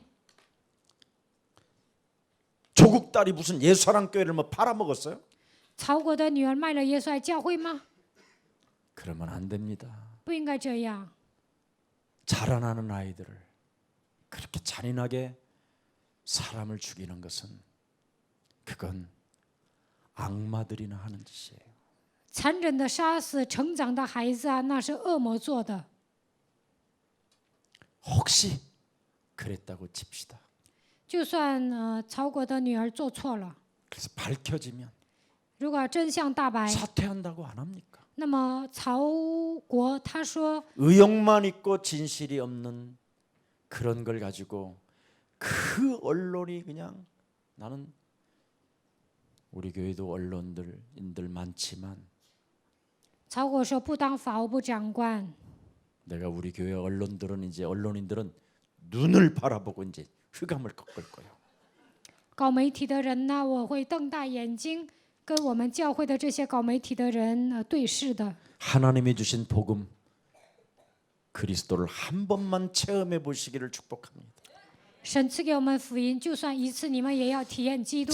A: 조국 딸이 무슨 예수사랑교회를 뭐 팔아먹었어요?
B: 曹国的女儿卖了耶稣爱教会吗？
A: 그러면 안 됩니다.
B: 不应该这样。
A: 자라나는 아이들을 그렇게 잔인하게 사람을 죽이는 것은 그건 악마들이나 하는 짓이에요.
B: 残忍的杀死成长的孩子啊，那是恶魔做的。
A: 혹시 그랬다고 칩시다.
B: 就算曹国的女儿做错了，
A: 그래서 밝혀지면
B: 如果真相大白，
A: 사퇴한다고 안 합니까?
B: 那么曹国他说
A: 의욕만 있고 진실이 없는 그런 걸 가지고 그 언론이 그냥 나는 우리 교회도 언론들인들 많지만
B: 曹国说不当法务部长官，
A: 내가 우리 교회 언론인들은 눈을 바라보고 이제 흑암을 꺾을 거예요.
B: 搞媒体的人呢，我会瞪大眼睛跟我们教会的这些搞媒体的人对视的。
A: 하나님이 주신 복음 그리스도를 한 번만 체험해 보시기를 축복합니다.
B: 神赐给我们福音，就算一次，你们也要体验基督。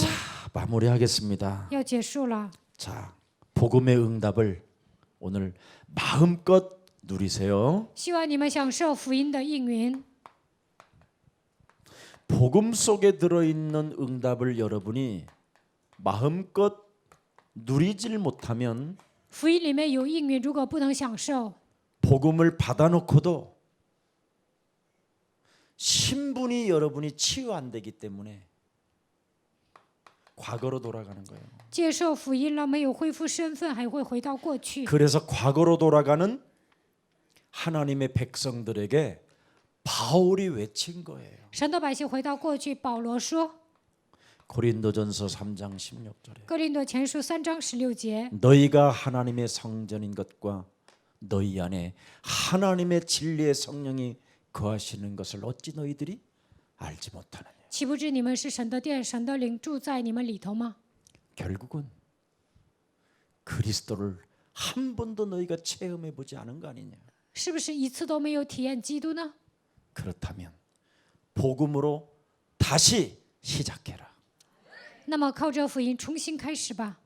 A: 마무리하겠습니다.
B: 要结束了，
A: 자, 복음의 응답을 오늘 마음껏 누리세요.
B: 希望你们享受福音的应允。
A: 복음 속에 들어있는 응답을 여러분이 마음껏 누리질 못하면
B: 福音里面有应允，如果不能享受，
A: 복음을 받아놓고도 신분이 여러분이 치유 안 되기 때문에 과거로 돌아가는 거예요.
B: 接受福音了，没有恢复身份，还会回到过去。
A: 그래서 과거로 돌아가는 하나님의 백성들에게 바울이 외친 거예요.
B: 神的百姓回到过去，保罗说，
A: 고린도전서 3장 16절에
B: 哥林多前书3章16节，
A: 너희가 하나님의 성전인 것과 너희 안에 하나님의 진리의 성령이 거하시는 것을 어찌 너희들이 알지 못하느냐.
B: 岂不知你们是神的殿，神的灵住在你们里头吗？
A: 결국은 그리스도를 한 번도 너희가 체험해 보지 않은 거 아니냐.
B: 是不是一次都没有体验基督呢？
A: 그렇다면 복음으로 다시 시작해라.
B: 那么靠着福音重新开始吧。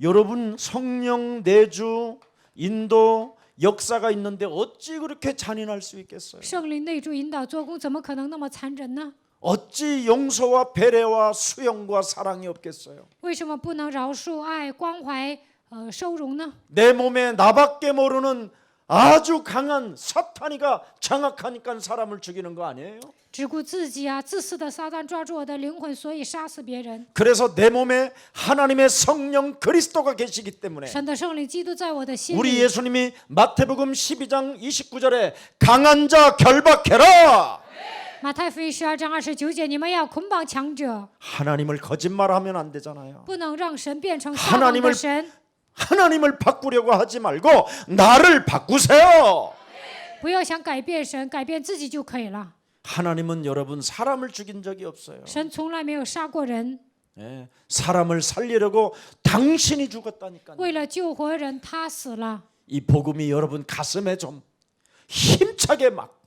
A: 여러분 성령 내주 인도 역사가 있는데 어찌 그렇게 잔인할 수 있겠어요?
B: 圣灵内助引导做工，怎么可能那么残忍呢？
A: 어찌 용서와 배려와 수용과 사랑이 없겠어요?
B: 为什么不能饶恕、爱、关怀、收容呢？
A: 내 몸에 나밖에 모르는 아주 강한 사탄이가 장악하니까 사람을 죽이는 거 아니에요?
B: 只顾自己啊，自私的撒旦抓住我的灵魂，所以杀死别人。
A: 그래서 내 몸에 하나님의 성령 그리스도가 계시기 때문에
B: 神的圣灵基督在我的心
A: 우리
B: 里。
A: 예수님이 마태복음 12장 29절에 강한 자 결박해라.
B: 马太福音12章29节，你们要捆绑强者，
A: 하나님을 거짓말하면 안 되잖아요.
B: 不能让神变成撒谎的神。
A: 하나님을 바꾸려고 하지 말고 나를 바꾸세요.
B: 不要想改变神，改变自己就可以了。
A: 하나님은 여러분 사람을 죽인 적이 없어요.
B: 神从来没有杀过人，
A: 예, 사람을 살리려고 당신이 죽었다니까요.
B: 为了救活人，他死了。
A: 이 복음이 여러분 가슴에 좀 힘차게 막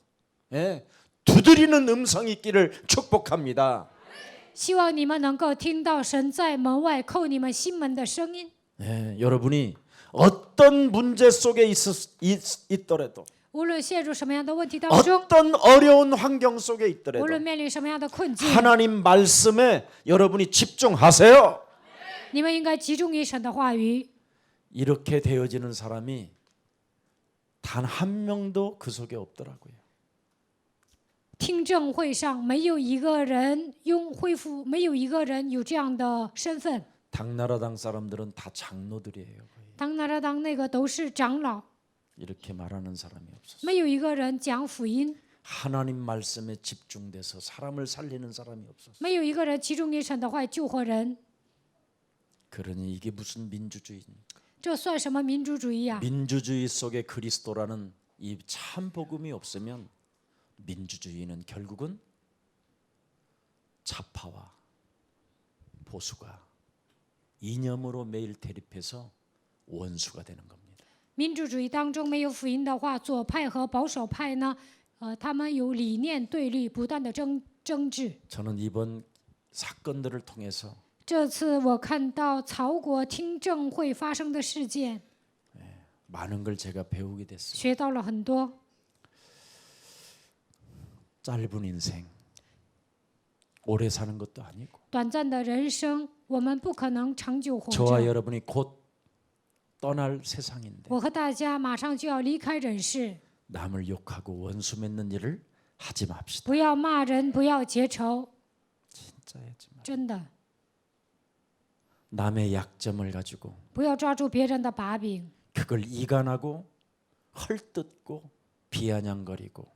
A: 두드리는 음성이 있기를 축복합니다.
B: 希望你们能够听到神在门外叩你们心门的声音。
A: 여러분이 어떤 문제 속에 있더라도
B: 无论陷入什么样的问题当中，
A: 어떤 어려운 환경 속에
B: 无
A: 있더라도
B: 论面临什么样的困境，
A: 하나님 말씀에 여러분이 집중하세요.
B: 你们应该集中于神的话语。
A: 이렇게 되어지는 사람이 단 한 명도 그 속에 없더라고요.
B: 听证会上没有一个人恢复，没有一个人有这样的身份。
A: 당나라당 사람들은 다 장로들이에요.
B: 当拿着当那个都是长老，
A: 이렇게 말하는 사람이 없었어요.
B: 没有一个人讲福音，
A: 하나님 말씀에 집중돼서 사람을 살리는 사람이 없었어요.
B: 没有一个人集中于神的话救活人。
A: 그러니 이게 무슨 민주주의입니까?
B: 这算什么民主主义啊？
A: 민주주의 속에 그리스도라는 이 참 복음이 없으면 민주주의는 결국은 좌파와 보수가 이념으로 매일 대립해서 원수가 되는 겁니다.
B: 民主主义当中没有福音的话，左派和保守派呢，他们有理念对立，不断的争执。
A: 저는 이번 사건들을 통해서
B: 这次我看到曹国听证会发生的事件，
A: 많은 걸 제가 배우게 됐어요.
B: 学到了很多。
A: 짧은 인생 오래 사는 것도 아니고
B: 短暂的人生，我们不可能长久活
A: 저와
B: 着。
A: 여러분이 곧 떠날 세상인데
B: 我和大家马上就要离开人世，
A: 남을 욕하고 원수 맺는 일을 하지 맙시다.
B: 不要骂人，不要结仇，
A: 진짜 하지 마.
B: 真的
A: 남의 약점을 가지고
B: 不要抓住别人的把柄，
A: 그걸 이간하고 헐뜯고 비아냥거리고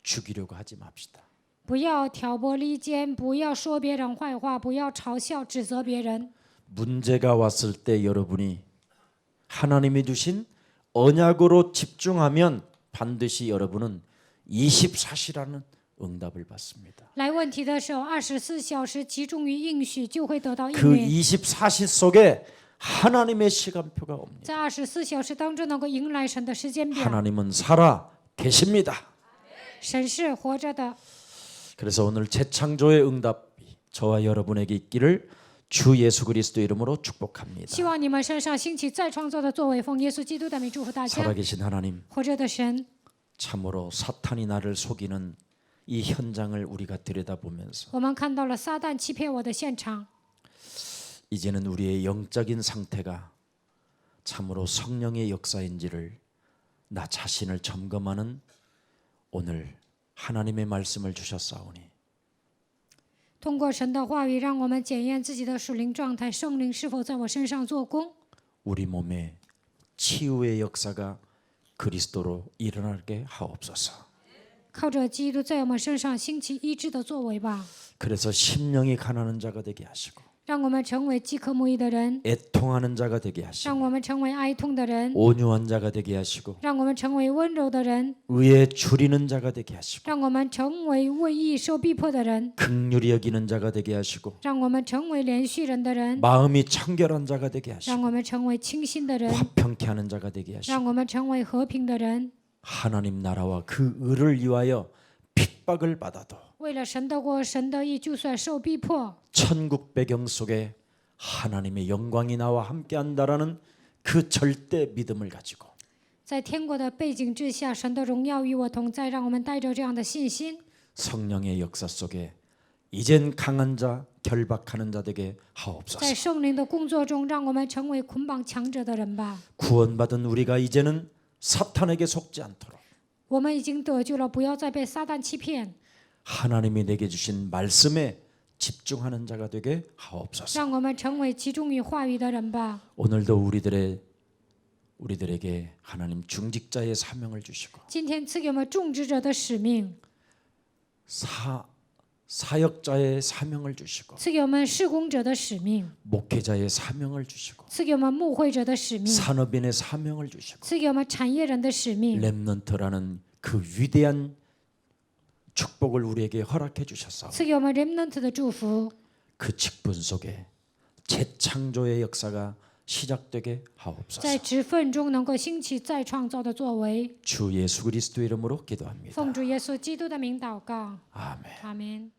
A: 죽이려고 하지 맙시다.
B: 不要挑拨离间，不要说别人坏话，不要嘲笑指责别人。
A: 문제가 왔을 때 여러분이 하나님이 주신 언약으로 집중하면 반드시 여러분은 24시라는 응답을 받습니다.
B: 来问题的时候，24小时集中于应许，就会得到应
A: 그
B: 允。
A: 24시 속에 하나님의 시간표가 옵니다.
B: 在24小时当中能够迎来神的时间表，
A: 하나님은 살아 계십니다.
B: 神是活着的。
A: 그래서 오늘 재창조의 응답이 저와 여러분에게 있기를 주 예수 그리스도 이름으로 축복합니다.
B: 希望你们身上兴起再创造的作为，奉耶稣基督的名祝福大家。
A: 살아계신 하나님,
B: 活着的神，
A: 참으로 사탄이 나를 속이는 이 현장을 우리가 들여다보면서
B: 我们看到了撒旦欺骗我的现场。
A: 이제는 우리의 영적인 상태가 참으로 성령의 역사인지를 나 자신을 점검하는 오늘 하나님의 말씀을 주셨사오니
B: 通过神的话语，让我们检验自己的属灵状态，圣灵是否在我身上做工。
A: 우리 몸에 치유의 역사가 그리스도로 일어나게 하옵소서.
B: 靠着基督在我们身上兴起医治的作为吧，
A: 그래서 심령이 가난한 자가 되게 하시고
B: 让我们成为饥渴慕义的人，
A: 애통하는 자가 되게 하시고
B: 让我们成为哀痛的人，
A: 온유한 자가 되게 하시고
B: 让我们成为温柔的人，
A: 의에 줄이는 자가 되게 하시고
B: 让我们成为为义受逼迫的人，
A: 긍휼히 여기는 자가 되게 하시고
B: 让我们成为怜恤人的人，
A: 마음이 청결한 자가 되게
B: 让
A: 하시고
B: 我们成为清心的人，
A: 화평케 하는 자가 되게 하시고
B: 让我们成为和平的人。
A: 하나님 나라와 그 의를 위하여 핍박을 받아도
B: 为了神的国、神的义，就算受逼迫，
A: 천국 배경 속에 하나님의 영광이 나와 함께한다라는 그 절대 믿음을 가지고
B: 在天国的背景之下，神的荣耀与我同在，让我们带着这样的信心，
A: 성령의 역사 속에 이젠 강한 자, 결박하는 자 되게
B: 在
A: 하옵소서.
B: 圣灵的工作中，让我们成为捆绑强者的人吧。
A: 구원받은 우리가 이제는 사탄에게 속지 않도록
B: 我们已经得救了，不要再被撒旦欺骗，
A: 하나님이 내게 주신 말씀에 집중하는 자가 되게 하옵소서.
B: 让我们成为集中于话语的人吧。
A: 오늘도 우리들에게 하나님 중직자의 사명을 주시고
B: 今天赐给我们种植者的使命，
A: 사역자의 사명을 주시고
B: 赐给我们事工者的使命，
A: 목회자의 사명을 주시고
B: 赐给我们牧会者的使命，
A: 산업인의 사명을 주시고
B: 赐给我们产业人的使命，
A: 렘넌트라는 그 위대한 축복을 우리에게 허락해 주셨사오니
B: 赐给我们 remnant 的祝福。
A: 그 직분 속에 재창조의 역사가 시작되게 하옵소서.
B: 在职分中能够兴起再创造的作为。
A: 주 예수 그리스도 이름으로 기도합니다.
B: 奉主耶稣基督的名祷告，
A: 아멘.
B: 阿门。